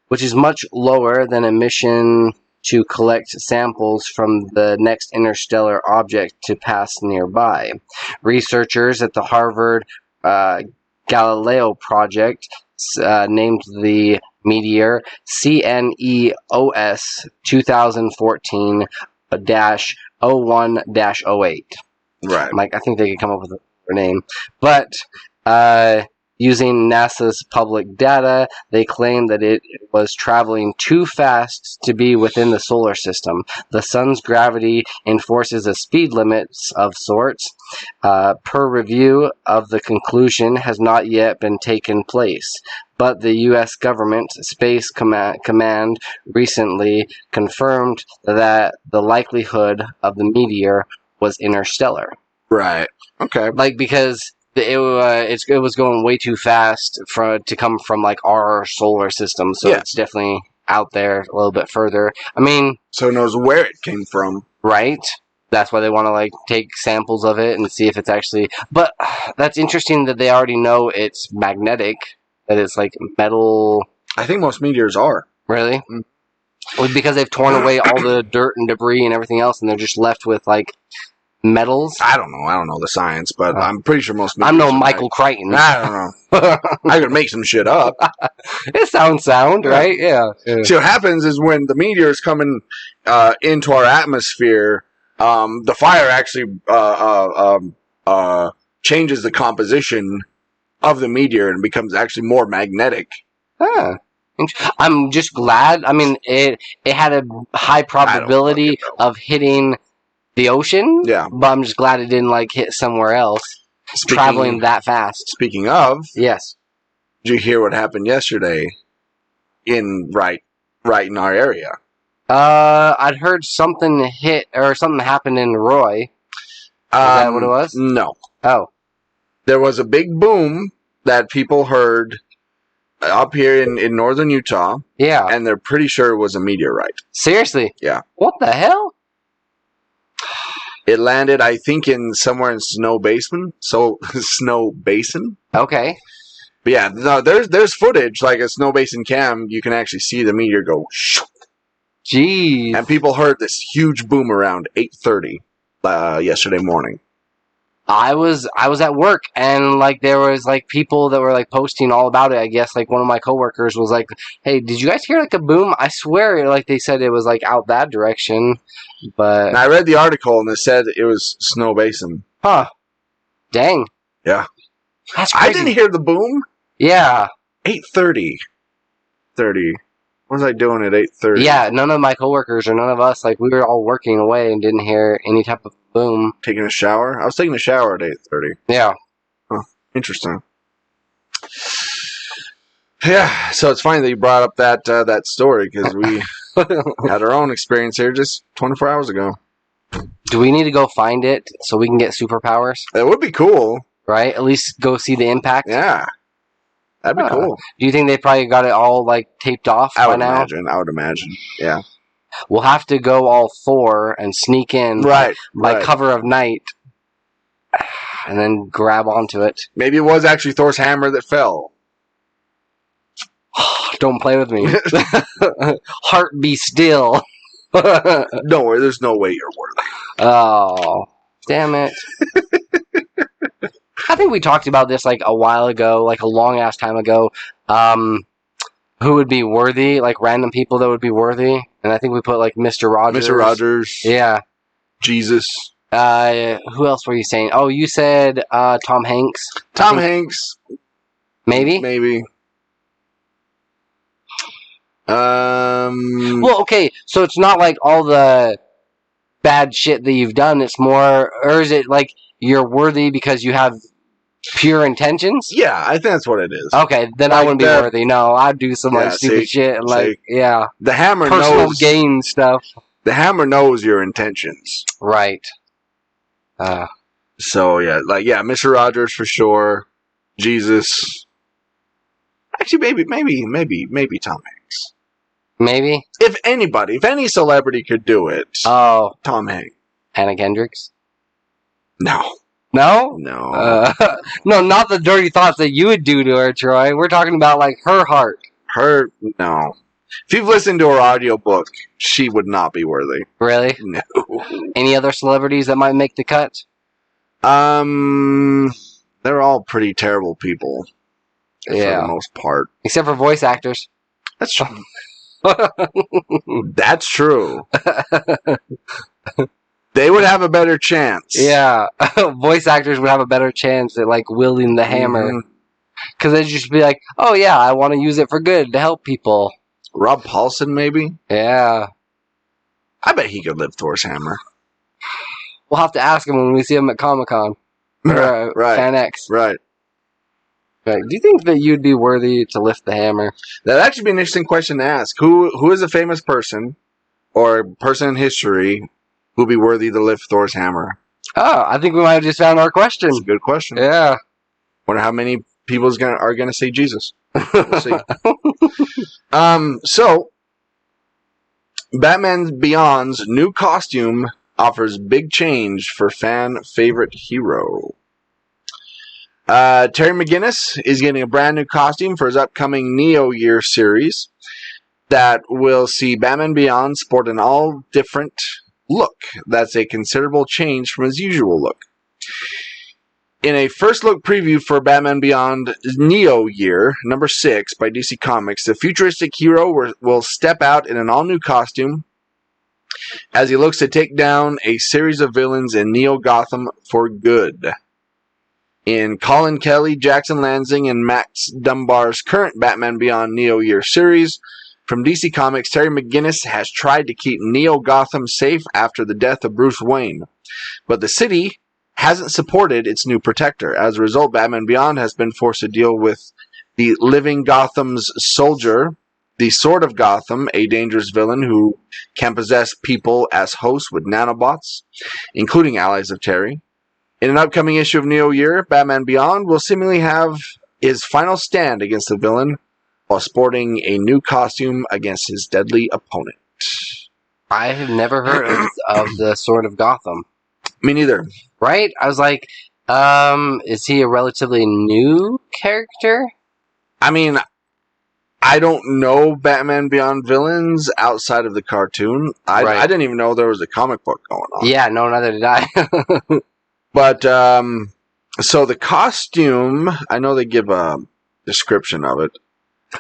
Which is much lower than a mission to collect samples from the next interstellar object to pass nearby. Researchers at the Harvard Galileo project named the meteor CNEOS 2014-01-08.
Right.
Like, I think they could come up with a name. But using NASA's public data, they claim that it was traveling too fast to be within the solar system. The sun's gravity enforces a speed limit of sorts. Per review of the conclusion has not yet been taken place. But the U.S. government Space Command recently confirmed that the likelihood of the meteor was interstellar.
Right. Okay.
Like, because it was going way too fast to come from like our solar system, so it's definitely out there a little bit further. I mean,
so it knows where it came from,
right? That's why they want to like take samples of it and see if it's actually. But that's interesting that they already know it's magnetic, that it's like metal.
I think most meteors are.
Really? Well, because they've torn away all the dirt and debris and everything else, and they're just left with like metals.
I don't know the science, but I'm pretty sure most meteors
I'm no Michael Crichton.
I don't know. I could make some shit up.
It sounds sound, right? Yeah.
See, what happens is when the meteor is coming into our atmosphere, the fire actually changes the composition of the meteor and becomes actually more magnetic.
Huh. I'm just glad. I mean, it had a high probability of hitting the ocean.
Yeah.
But I'm just glad it didn't like hit somewhere else. Traveling that fast.
Speaking of,
yes.
Did you hear what happened yesterday in right in our area?
I'd heard something hit or something happened in Roy. Is that what it was?
No.
Oh.
There was a big boom that people heard up here in northern Utah.
Yeah.
And they're pretty sure it was a meteorite.
Seriously?
Yeah.
What the hell?
It landed, I think, somewhere in Snow Basin. So Snow Basin.
Okay.
But yeah, no, there's footage like a Snow Basin cam. You can actually see the meteor go. Shoo.
Jeez.
And people heard this huge boom around 8:30 yesterday morning.
I was at work and like there was like people that were like posting all about it. I guess like one of my coworkers was like, "Hey, did you guys hear like a boom?" I swear, like they said it was like out that direction, but
and I read the article and it said it was Snow Basin.
Huh? Dang.
Yeah.
That's crazy.
I didn't hear the boom.
Yeah.
8:30. What was I doing at 8:30?
Yeah, none of my coworkers or none of us, like we were all working away and didn't hear any type of boom.
Taking a shower? I was taking a shower at 8:30.
Yeah.
Huh. Interesting. Yeah, so it's funny that you brought up that story because we had our own experience here just 24 hours ago.
Do we need to go find it so we can get superpowers?
That would be cool.
Right? At least go see the impact?
Yeah. That'd be cool.
Do you think they probably got it all like taped off by now?
I would imagine. Yeah.
We'll have to go all four and sneak in by cover of night and then grab onto it.
Maybe it was actually Thor's hammer that fell.
Don't play with me. Heart be still.
No way, there's no way you're worthy.
Oh, damn it. I think we talked about this like a while ago, like a long ass time ago. Who would be worthy, like random people that would be worthy. And I think we put like Mr. Rogers.
Mr. Rogers.
Yeah.
Jesus.
Who else were you saying? Oh, you said Tom Hanks.
Tom Hanks.
Maybe?
Maybe.
Well, okay, so it's not like all the bad shit that you've done. It's more, or is it like you're worthy because you have pure intentions?
Yeah, I think that's what it is.
Okay, then
like
I wouldn't be worthy. No, I'd do some like stupid shit and like
the hammer
personal
knows
gain stuff.
The hammer knows your intentions,
right?
So yeah, Mr. Rogers for sure. Jesus. Actually, maybe Tom Hanks.
Maybe.
If anybody, if any celebrity could do it,
Oh,
Tom Hanks.
Anna Kendricks?
No.
No?
No.
No, not the dirty thoughts that you would do to her, Troy. We're talking about, like, her heart.
Her, no. If you've listened to her audiobook, she would not be worthy.
Really?
No.
Any other celebrities that might make the cut?
They're all pretty terrible people.
Yeah.
For the most part.
Except for voice actors.
That's true. That's true. They would have a better chance.
Yeah. Voice actors would have a better chance at, like, wielding the hammer. Because they'd just be like, oh, yeah, I want to use it for good, to help people.
Rob Paulson, maybe?
Yeah.
I bet he could lift Thor's hammer.
We'll have to ask him when we see him at Comic-Con.
Right.
Fan X.
Right.
Do you think that you'd be worthy to lift the hammer?
That'd actually be an interesting question to ask. Who is a famous person or person in history who'd be worthy to lift Thor's hammer?
Oh, I think we might have just found our question.
That's a good question.
Yeah.
Wonder how many people are gonna say Jesus. We'll see. So Batman Beyond's new costume offers big change for fan favorite hero. Terry McGinnis is getting a brand new costume for his upcoming Neo Year series that will see Batman Beyond sport an all different look. That's a considerable change from his usual look. In a first look preview for Batman Beyond Neo Year, number 6 by DC Comics, the futuristic hero will step out in an all-new costume as he looks to take down a series of villains in Neo Gotham for good. In Colin Kelly, Jackson Lansing, and Max Dunbar's current Batman Beyond Neo Year series, from DC Comics, Terry McGinnis has tried to keep Neo Gotham safe after the death of Bruce Wayne, but the city hasn't supported its new protector. As a result, Batman Beyond has been forced to deal with the living Gotham's soldier, the Sword of Gotham, a dangerous villain who can possess people as hosts with nanobots, including allies of Terry. In an upcoming issue of Neo Year, Batman Beyond will seemingly have his final stand against the villain while sporting a new costume against his deadly opponent.
I have never heard of the Sword of Gotham.
Me neither.
Right? I was like, is he a relatively new character?
I mean, I don't know Batman Beyond villains outside of the cartoon. I didn't even know there was a comic book going on.
Yeah, no, neither did I.
But, so the costume, I know they give a description of it.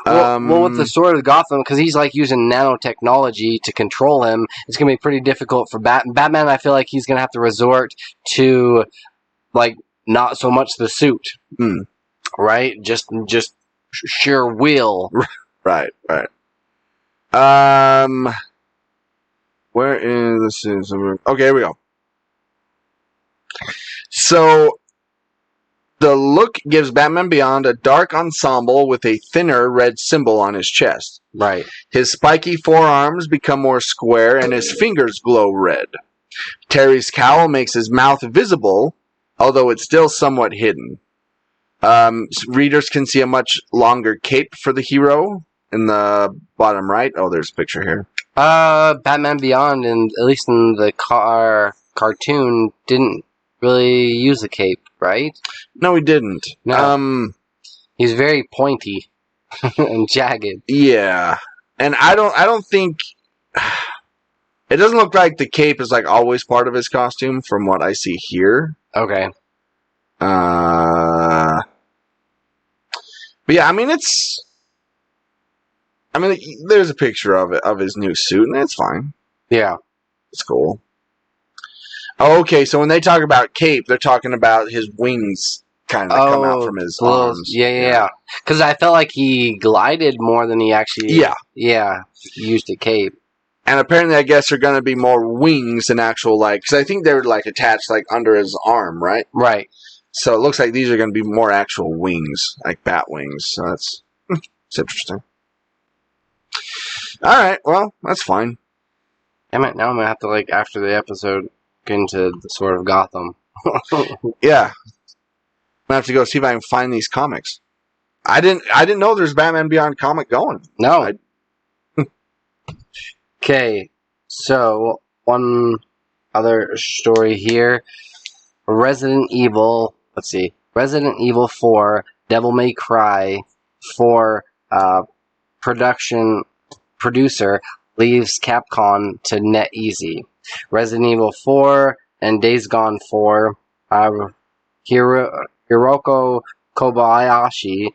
Well, with the Sword of Gotham, because he's like using nanotechnology to control him, it's going to be pretty difficult for Batman. I feel like he's going to have to resort to, like, not so much the suit, right? Just sheer will.
Right. Where is this? Okay, here we go. So the look gives Batman Beyond a dark ensemble with a thinner red symbol on his chest.
Right.
His spiky forearms become more square and his fingers glow red. Terry's cowl makes his mouth visible, although it's still somewhat hidden. Readers can see a much longer cape for the hero in the bottom right. Oh, there's a picture here.
Batman Beyond, and at least in the cartoon, didn't really use a cape, right?
No, he didn't.
No. He's very pointy and jagged.
Yeah. And I don't think it doesn't look like the cape is like always part of his costume from what I see here.
Okay.
But yeah, I mean there's a picture of it, of his new suit, and it's fine.
Yeah.
It's cool. Oh, okay, so when they talk about cape, they're talking about his wings kind of come out from his arms.
Yeah. Because I felt like he glided more than he actually used a cape.
And apparently, I guess there are going to be more wings than actual, like, because I think they were like attached like under his arm, right?
Right.
So it looks like these are going to be more actual wings, like bat wings. So it's interesting. All right, well, that's fine.
Damn it! Now I'm gonna have to, like, after the episode, get into the Sword of Gotham.
Yeah, I'm gonna have to go see if I can find these comics. I didn't know there's Batman Beyond comic going.
No. Okay, so one other story here. Resident Evil 4, Devil May Cry 4 producer leaves Capcom to NetEase. Resident Evil 4 and Days Gone 4, Hiroko Kobayashi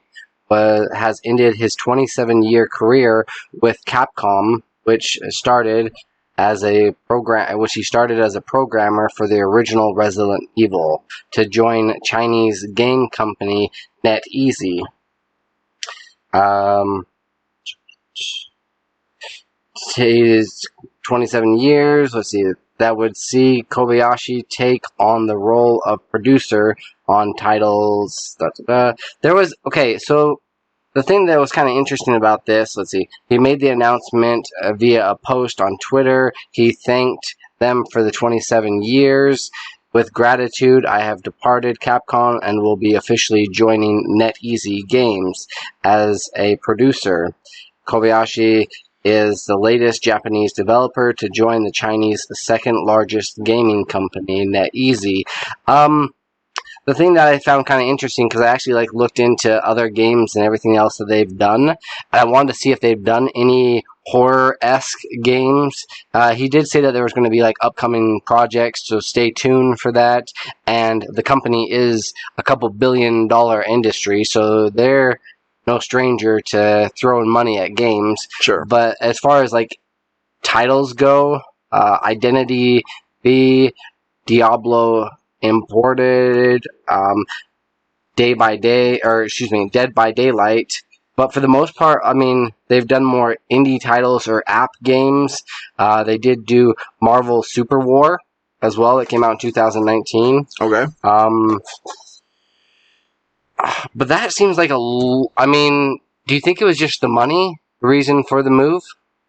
has ended his 27-year career with Capcom, which he started as a programmer for the original Resident Evil, to join Chinese game company NetEase. His 27 years, that would see Kobayashi take on the role of producer on titles. So the thing that was kind of interesting about this, he made the announcement via a post on Twitter. He thanked them for the 27 years. With gratitude, I have departed Capcom and will be officially joining NetEase Games as a producer. Kobayashi is the latest Japanese developer to join the Chinese second largest gaming company, NetEase. The thing that I found kind of interesting, because I actually looked into other games and everything else that they've done, I wanted to see if they've done any horror-esque games. He did say that there was going to be upcoming projects, so stay tuned for that. And the company is a $2 billion industry, so they're no stranger to throwing money at games.
Sure.
But as far as titles go, Identity V, Diablo Imported, Dead by Daylight. But for the most part, they've done more indie titles or app games. They did do Marvel Super War as well. It came out in 2019.
Okay.
But that seems like do you think it was just the money reason for the move?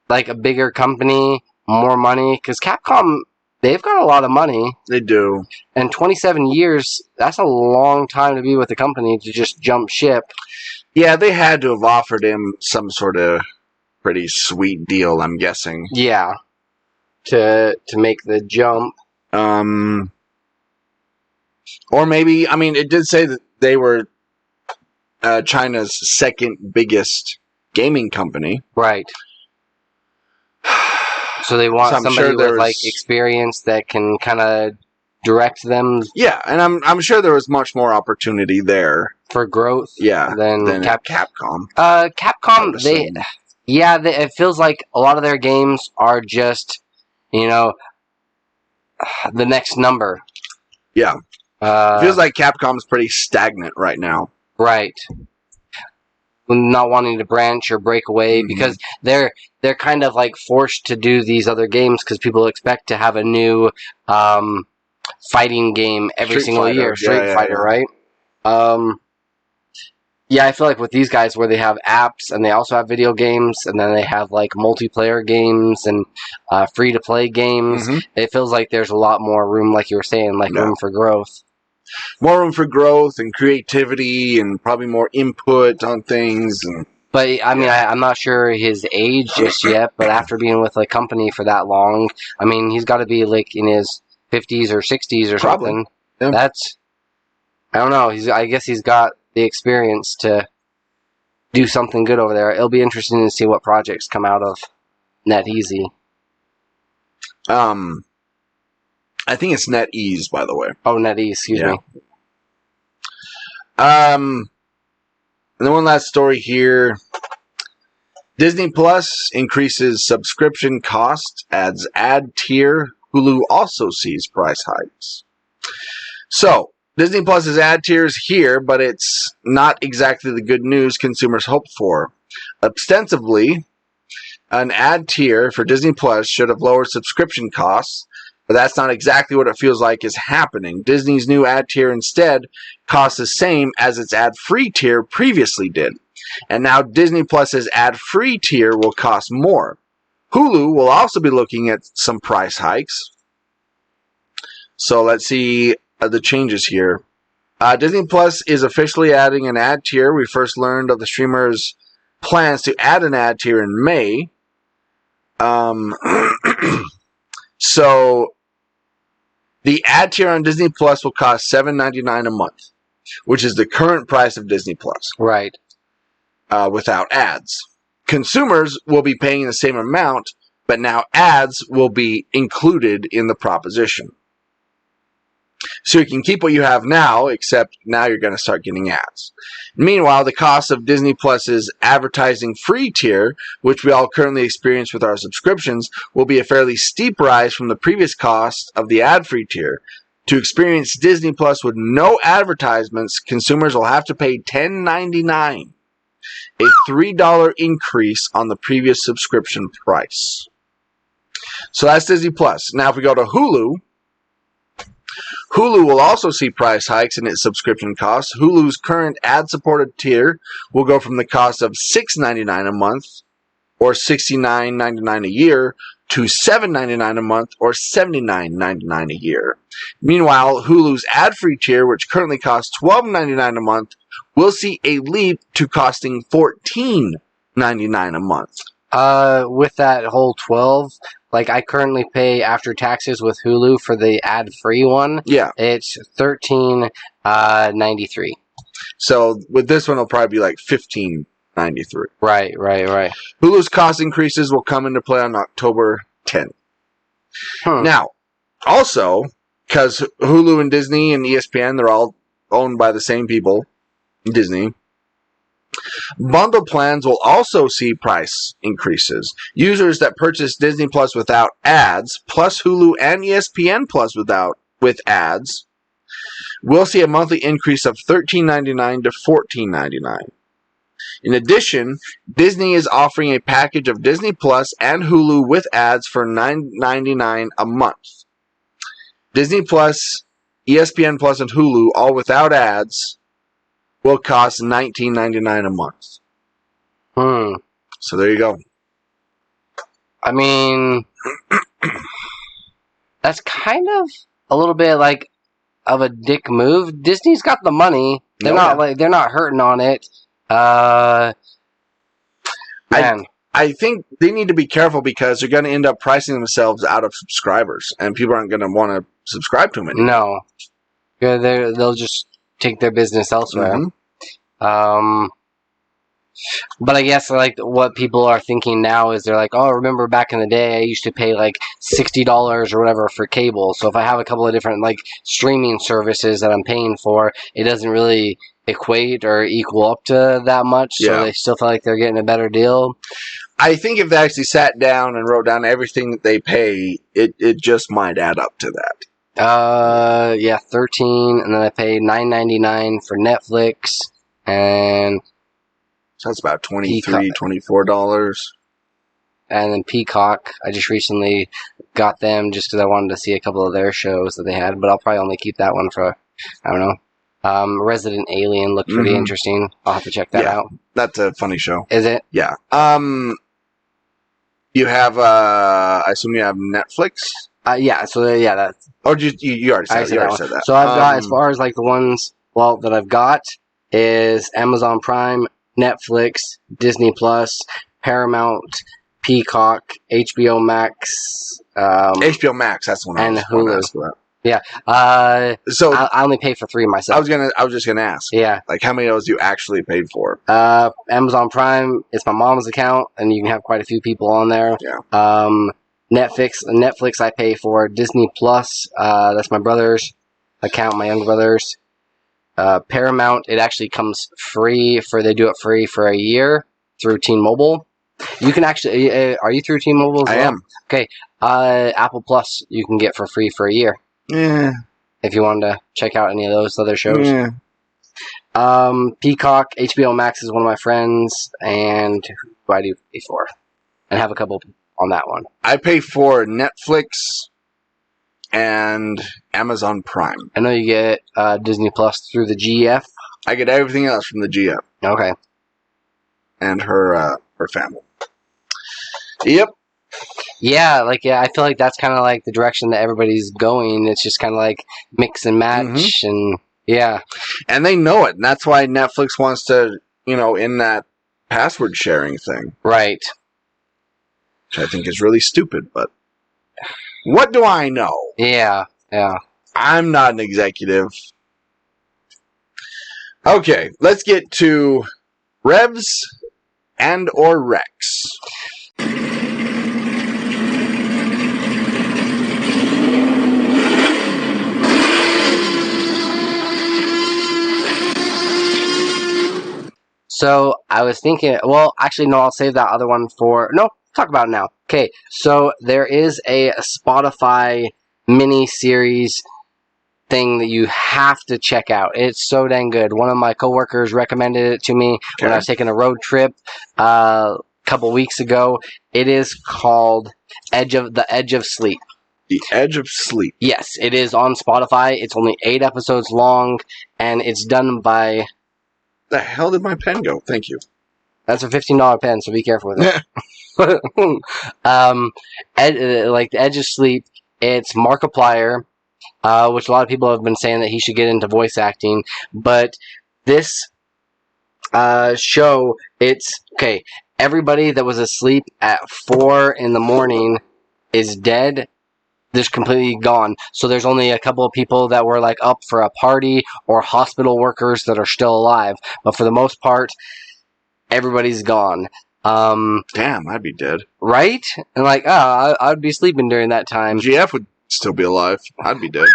A bigger company, more money? Because Capcom, they've got a lot of money.
They do.
And 27 years, that's a long time to be with the company to just jump ship.
Yeah, they had to have offered him some sort of pretty sweet deal, I'm guessing.
Yeah. To make the jump.
Or maybe, it did say that they were China's second biggest gaming company.
Right. So they want somebody with experience that can kind of direct them.
Yeah, and I'm sure there was much more opportunity there
for growth.
Yeah,
than
Capcom.
Capcom, it feels like a lot of their games are just, the next number.
Yeah, it feels like Capcom's pretty stagnant right now.
Right. Not wanting to branch or break away, because they're kind of forced to do these other games because people expect to have a new fighting game every single year. Street Fighter, right? Yeah, I feel like with these guys where they have apps and they also have video games and then they have multiplayer games and free-to-play games, it feels like there's a lot more room, like you were saying, room for growth.
More room for growth and creativity and probably more input on things.
But, I'm not sure his age just yet, but after being with a company for that long, he's got to be, in his 50s or 60s or something.
Yeah.
That's, I don't know, I guess he's got the experience to do something good over there. It'll be interesting to see what projects come out of NetEase.
I think it's NetEase, by the way.
Oh, NetEase, excuse me.
And then one last story here. Disney Plus increases subscription cost, adds ad tier. Hulu also sees price hikes. So, Disney Plus's ad tier is here, but it's not exactly the good news consumers hoped for. Ostensibly, an ad tier for Disney Plus should have lowered subscription costs, but that's not exactly what it feels like is happening. Disney's new ad tier instead costs the same as its ad-free tier previously did. And now Disney Plus's ad-free tier will cost more. Hulu will also be looking at some price hikes. So let's see the changes here. Disney Plus is officially adding an ad tier. We first learned of the streamer's plans to add an ad tier in May. So the ad tier on Disney Plus will cost $7.99 a month, which is the current price of Disney Plus.
Right.
Without ads. Consumers will be paying the same amount, but now ads will be included in the proposition. So you can keep what you have now, except now you're going to start getting ads. Meanwhile, the cost of Disney Plus's advertising free tier, which we all currently experience with our subscriptions, will be a fairly steep rise from the previous cost of the ad-free tier. To experience Disney Plus with no advertisements, consumers will have to pay $10.99, a $3 increase on the previous subscription price. So that's Disney Plus. Now, if we go to Hulu, Hulu will also see price hikes in its subscription costs. Hulu's current ad-supported tier will go from the cost of $6.99 a month, or $69.99 a year, to $7.99 a month, or $79.99 a year. Meanwhile, Hulu's ad-free tier, which currently costs $12.99 a month, will see a leap to costing $14.99 a month.
With that whole 12, like I currently pay after taxes with Hulu for the ad-free one.
Yeah.
It's $13.93.
So with this one, it'll probably be like $15.93.
Right.
Hulu's cost increases will come into play on October 10th. Now, also, because Hulu and Disney and ESPN, they're all owned by the same people, Disney, bundle plans will also see price increases. Users that purchase Disney Plus without ads, plus Hulu and ESPN Plus with ads, will see a monthly increase of $13.99 to $14.99. In addition, Disney is offering a package of Disney Plus and Hulu with ads for $9.99 a month. Disney Plus, ESPN Plus, and Hulu, all without ads, will cost $19.99 a month. So there you go.
I mean, that's kind of a little bit like of a dick move. Disney's got the money. They're not hurting on it. Man.
I think they need to be careful because they're going to end up pricing themselves out of subscribers, and people aren't going to want to subscribe to them anymore.
No. Yeah, they'll just take their business elsewhere. But I guess like what people are thinking now is they're like, oh, remember back in the day I used to pay like $60 or whatever for cable. So if I have a couple of different like streaming services that I'm paying for, it doesn't really equate or equal up to that much. So they still feel like they're getting a better deal.
I think if they actually sat down and wrote down everything that they pay, it just might add up to that.
13, and then I pay $9.99 for Netflix, and
so that's about $23, $24.
And then Peacock, I just recently got them just because I wanted to see a couple of their shows that they had, but I'll probably only keep that one for, I don't know. Resident Alien looked pretty interesting. I'll have to check that out.
That's a funny show.
Is it?
Yeah. You have, I assume you have Netflix?
That's...
Or you already said that.
So I've got, as far as like the ones, that I've got is Amazon Prime, Netflix, Disney Plus, Paramount, Peacock, HBO Max.
HBO Max, that's the one.
And Hulu. Yeah.
So
I only pay for 3 myself.
I was just gonna ask.
Yeah.
Like how many of those you actually paid for?
Amazon Prime, it's my mom's account, and you can have quite a few people on there.
Yeah.
Netflix I pay for. Disney Plus, that's my brother's account, my younger brother's. Paramount, it actually comes free they do it free for a year through T-Mobile. You can actually, are you through T-Mobile as well?
I am.
Okay. Apple Plus you can get for free for a year.
Yeah.
If you wanted to check out any of those other shows.
Yeah.
Peacock, HBO Max is one of my friends, and who do I do pay for? And have a couple on that one.
I pay for Netflix and Amazon Prime.
I know you get Disney Plus through the GF.
I get everything else from the GF.
Okay.
And her family. Yep.
Yeah, I feel like that's kind of like the direction that everybody's going. It's just kind of like mix and match, and yeah.
And they know it, and that's why Netflix wants to, in that password sharing thing.
Right.
which I think is really stupid, but what do I know?
Yeah.
I'm not an executive. Okay, let's get to Revs and or Rex.
So I was thinking, well, actually, no, I'll save that other one for, no, talk about it now. Okay, so there is a Spotify mini-series thing that you have to check out. It's so dang good. One of my coworkers recommended it to me when I was taking a road trip a couple weeks ago. It is called The Edge of Sleep.
The Edge of Sleep.
Yes, it is on Spotify. It's only 8 episodes long, and it's done by...
The hell did my pen go? Thank you.
That's a $15 pen, so be careful with it. Like The Edge of Sleep, it's Markiplier, which a lot of people have been saying that he should get into voice acting. But this show, it's okay. Everybody that was asleep at 4 in the morning is dead. They're completely gone. So there's only a couple of people that were like up for a party or hospital workers that are still alive. But for the most part, everybody's gone.
Damn, I'd be dead.
Right? And like, I'd be sleeping during that time.
GF would still be alive. I'd be dead.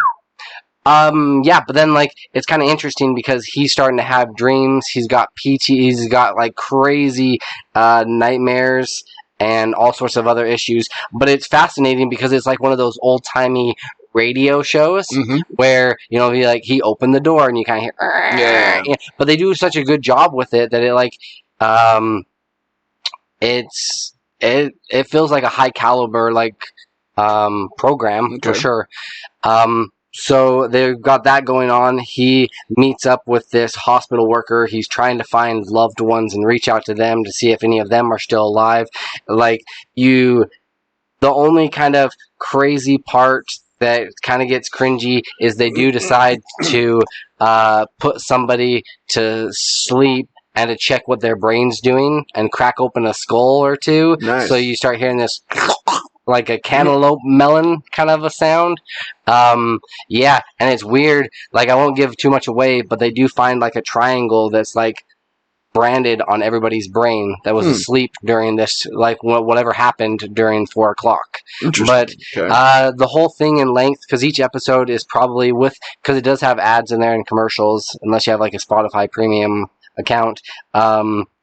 Yeah, but then like it's kind of interesting because he's starting to have dreams. He's got PT. He's got like crazy nightmares and all sorts of other issues. But it's fascinating because it's like one of those old-timey radio shows where, you know, he opened the door and you kind of hear... Yeah. But they do such a good job with it that it like... it feels like a high-caliber, like, program, for sure. So they've got that going on. He meets up with this hospital worker. He's trying to find loved ones and reach out to them to see if any of them are still alive. Like, the only kind of crazy part that kind of gets cringy is they do decide to put somebody to sleep and to check what their brain's doing and crack open a skull or two.
Nice.
So you start hearing this... like a cantaloupe melon kind of a sound. Yeah, and it's weird. Like, I won't give too much away, but they do find like a triangle that's like branded on everybody's brain that was asleep during this, like whatever happened during 4 o'clock. But the whole thing in length, because each episode is probably because it does have ads in there and commercials, unless you have like a Spotify premium account.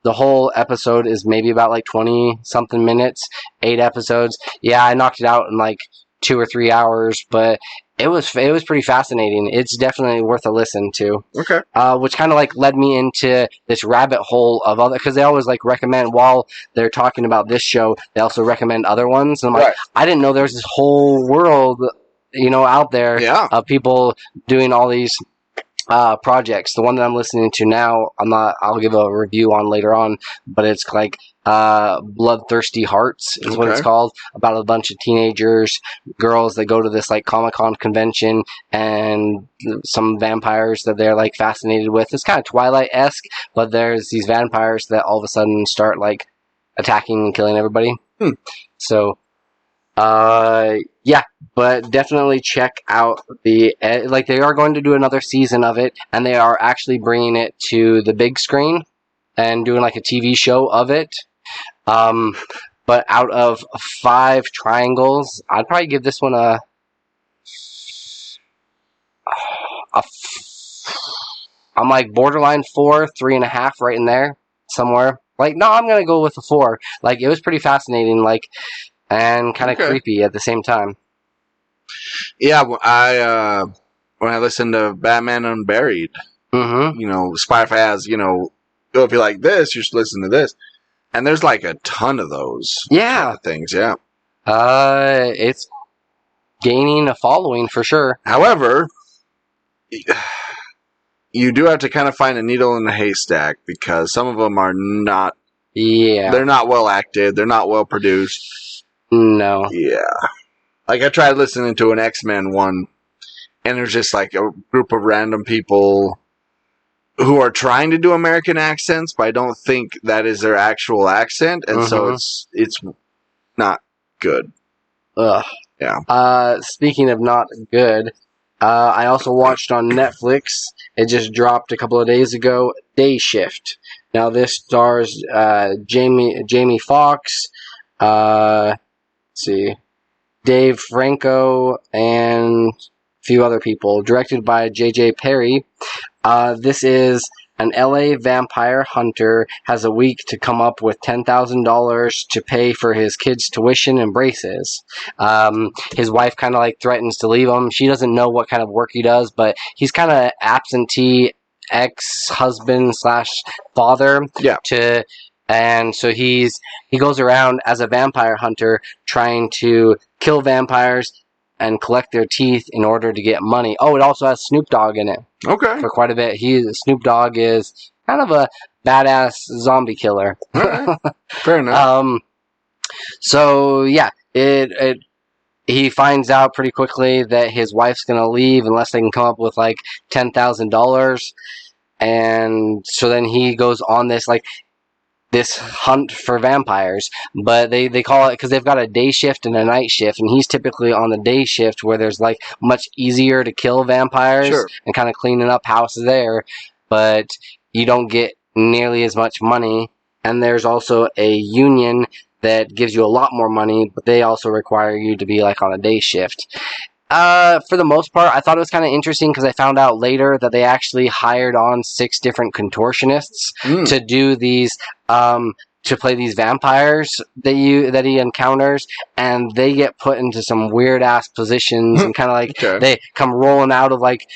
The whole episode is maybe about like 20-something minutes, 8 episodes. Yeah, I knocked it out in like 2 or 3 hours, but it was pretty fascinating. It's definitely worth a listen to.
Okay.
Which kind of like led me into this rabbit hole of other, because they always like recommend, while they're talking about this show, they also recommend other ones. And I'm like, I didn't know there's this whole world, you know, out there of people doing all these projects. The one that I'm listening to now, I'll give a review on later on, but it's like Bloodthirsty Hearts is what it's called, about a bunch of teenagers, girls that go to this like Comic-Con convention and some vampires that they're like fascinated with. It's kind of Twilight-esque, but there's these vampires that all of a sudden start like attacking and killing everybody. So yeah, but definitely check out they are going to do another season of it, and they are actually bringing it to the big screen and doing like a TV show of it. But out of 5 triangles, I'd probably give this one I'm like borderline 4, 3.5, right in there somewhere. Like, no, I'm gonna go with a 4. Like, it was pretty fascinating, like, and kind of creepy at the same time.
Yeah, when I listened to Batman Unburied, you know, Spotify has, you know, if you like this, you should listen to this. And there's like a ton of those kind of things, it's
gaining a following for sure.
However, you do have to kind of find a needle in a haystack, because some of them are not, they're not well acted, they're not well produced.
No.
Yeah. Like, I tried listening to an X-Men one, and there's just like a group of random people who are trying to do American accents, but I don't think that is their actual accent, and so it's not good.
Ugh.
Yeah.
Speaking of not good, I also watched on Netflix. It just dropped a couple of days ago. Dayshift. Now this stars Jamie Foxx. Let's see, Dave Franco and a few other people. Directed by J.J. Perry. This is an LA vampire hunter has a week to come up with $10,000 to pay for his kids' tuition and braces. His wife kind of like threatens to leave him. She doesn't know what kind of work he does, but he's kind of absentee ex-husband / father.
Yeah.
And so he goes around as a vampire hunter trying to kill vampires and collect their teeth in order to get money. Oh, it also has Snoop Dogg in it.
Okay.
For quite a bit. Snoop Dogg is kind of a badass zombie killer.
All right. Fair enough.
So yeah, he finds out pretty quickly that his wife's gonna leave unless they can come up with like $10,000, and so then he goes on this hunt for vampires, but they call it, because they've got a day shift and a night shift, and he's typically on the day shift where there's like much easier to kill vampires.
Sure.
And kind of cleaning up houses there, but you don't get nearly as much money. And there's also a union that gives you a lot more money, but they also require you to be like on a day shift. For the most part, I thought it was kind of interesting because I found out later that they actually hired on 6 different contortionists to do these, to play these vampires that he encounters, and they get put into some weird ass positions and kind of like they come rolling out of like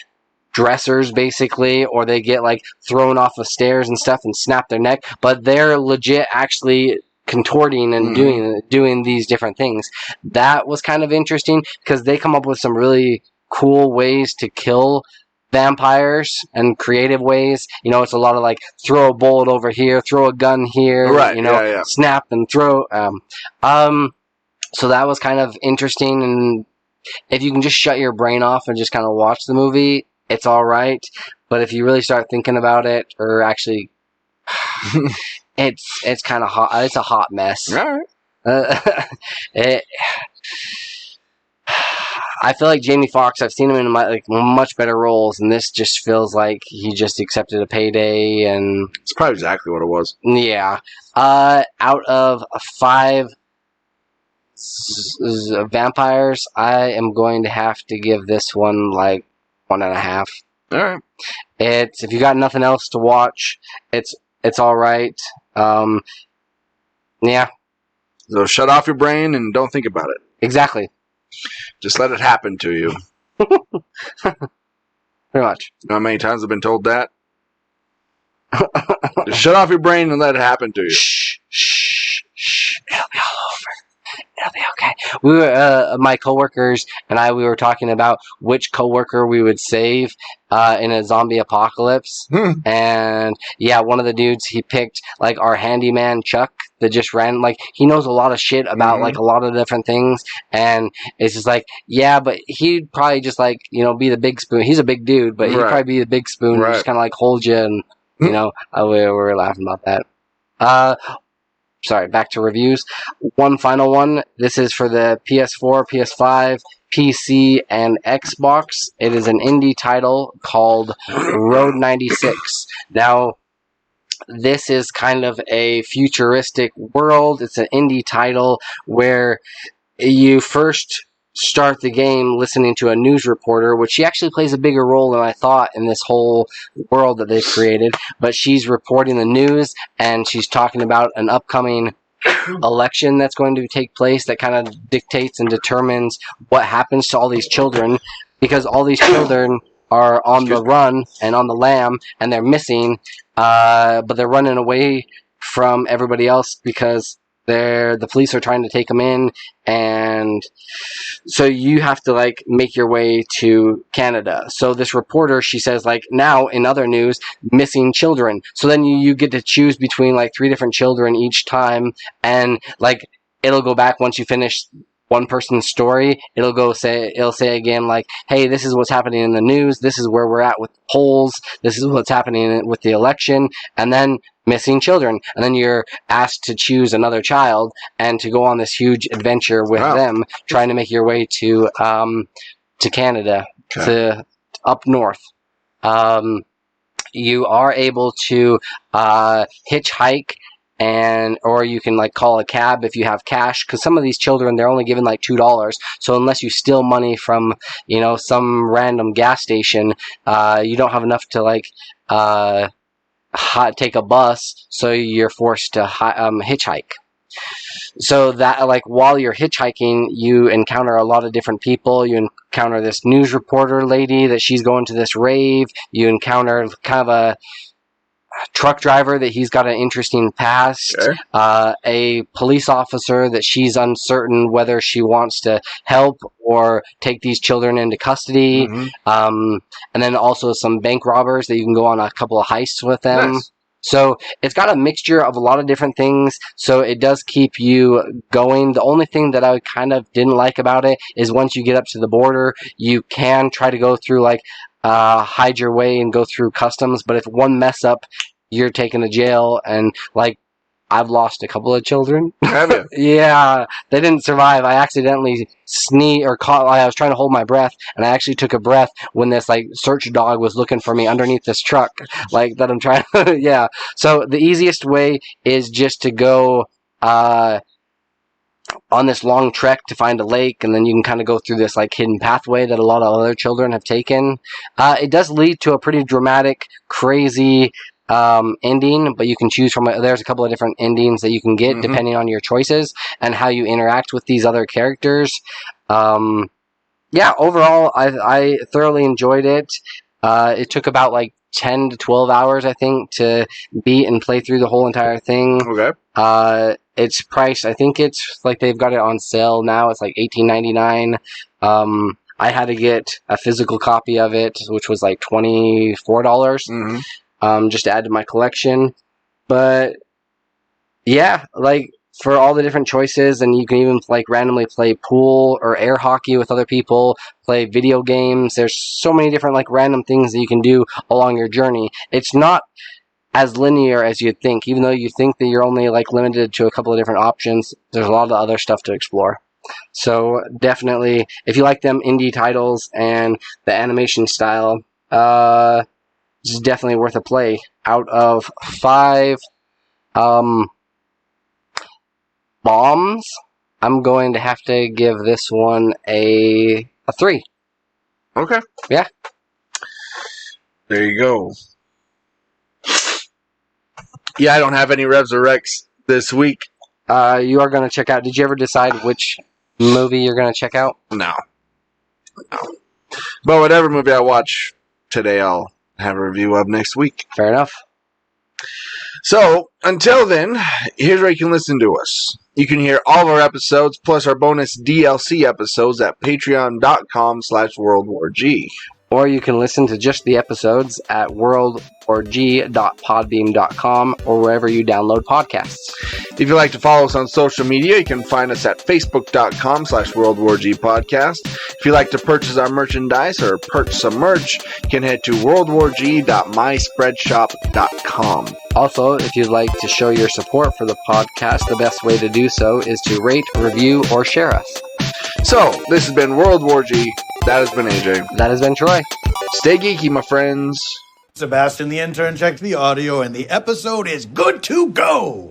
dressers basically, or they get like thrown off of stairs and stuff and snap their neck, but they're legit actually contorting and doing these different things. That was kind of interesting because they come up with some really cool ways to kill vampires and creative ways. You know, it's a lot of like throw a bullet over here, throw a gun here,
right?
You know, snap and throw. So that was kind of interesting, and if you can just shut your brain off and just kind of watch the movie, it's all right. But if you really start thinking about it, or actually It's kind of hot. It's a hot mess.
All right.
I feel like Jamie Foxx, I've seen him in much better roles, and this just feels like he just accepted a payday, and
it's probably exactly what it was.
Yeah. Out of 5 vampires, I am going to have to give this one like 1.5.
All right.
If you got nothing else to watch, it's all right. Yeah.
So shut off your brain and don't think about it.
Exactly.
Just let it happen to you.
Pretty much.
You know how many times I've been told that? Just shut off your brain and let it happen to you.
Shh. It'll be all over. It'll be okay. We were, my coworkers and we were talking about which coworker we would save in a zombie apocalypse. And yeah, one of the dudes, he picked like our handyman Chuck that just ran, like he knows a lot of shit about like a lot of different things, and it's just like, yeah, but he'd probably just like, you know, be the big spoon. He's a big dude, but he'd probably be the big spoon and just kind of like hold you, and you know, we were laughing about that. Sorry, back to reviews. One final one. This is for the PS4, PS5, PC, and Xbox. It is an indie title called Road 96. Now, this is kind of a futuristic world. It's an indie title where you first start the game listening to a news reporter, which she actually plays a bigger role than I thought in this whole world that they've created. But she's reporting the news, and she's talking about an upcoming election that's going to take place that kind of dictates and determines what happens to all these children, because all these children are on the run and on the lam, and they're missing, but they're running away from everybody else because the police are trying to take them in, and so you have to like make your way to Canada. So this reporter, she says like, now in other news, missing children. So then you get to choose between like 3 different children each time, and like it'll go back once you finish one person's story, it'll say again, like, hey, this is what's happening in the news, this is where we're at with polls, this is what's happening with the election, and then missing children. And then you're asked to choose another child and to go on this huge adventure with them, trying to make your way to Canada, to up north. You are able to hitchhike, or you can like call a cab if you have cash, because some of these children, they're only given like $2. So unless you steal money from, you know, some random gas station, you don't have enough to like take a bus, so you're forced to hitchhike. So that, like, while you're hitchhiking, you encounter a lot of different people. You encounter this news reporter lady that she's going to this rave. You encounter kind of a truck driver that he's got an interesting past.
Sure.
A police officer that she's uncertain whether she wants to help or take these children into custody. And then also some bank robbers that you can go on a couple of heists with them. Nice. So it's got a mixture of a lot of different things, so it does keep you going. The only thing that I kind of didn't like about it is once you get up to the border, you can try to go through, like, hide your way and go through customs, but if one mess up, you're taken to jail, and, like, I've lost a couple of children.
Have you?
Yeah, they didn't survive. I accidentally I was trying to hold my breath, and I actually took a breath when this, like, search dog was looking for me underneath this truck, like, that I'm trying to, yeah. So the easiest way is just to go, on this long trek to find a lake, and then you can kind of go through this, like, hidden pathway that a lot of other children have taken. It does lead to a pretty dramatic, crazy, ending, but you can choose from there's a couple of different endings that you can get depending on your choices and how you interact with these other characters. Yeah, overall, I thoroughly enjoyed it. It took about like 10 to 12 hours, I think, to beat and play through the whole entire thing.
Okay.
It's priced, I think it's like they've got it on sale now. It's like $18.99. I had to get a physical copy of it, which was like $24. Just to add to my collection. But yeah, like, for all the different choices, and you can even like randomly play pool or air hockey with other people, play video games. There's so many different like random things that you can do along your journey. It's not as linear as you'd think, even though you think that you're only like limited to a couple of different options. There's a lot of other stuff to explore. So definitely, if you like them indie titles and the animation style, this is definitely worth a play. Out of 5 bombs, I'm going to have to give this one a 3.
Okay.
Yeah.
There you go. Yeah, I don't have any Revs or Recs this week.
You are going to check out... Did you ever decide which movie you're going to check out?
No. But whatever movie I watch today, I'll have a review of next week.
Fair enough.
So, until then, here's where you can listen to us. You can hear all of our episodes, plus our bonus DLC episodes at patreon.com/WorldWarG.
Or you can listen to just the episodes at worldwarg.podbeam.com or wherever you download podcasts.
If you'd like to follow us on social media, you can find us at facebook.com/WorldWarG podcast. If you'd like to purchase our merchandise or purchase some merch, you can head to worldwarg.myspreadshop.com.
Also, if you'd like to show your support for the podcast, the best way to do so is to rate, review, or share us.
So, this has been World War G. That has been AJ.
That has been Troy.
Stay geeky, my friends.
Sebastian the intern checked the audio, and the episode is good to go.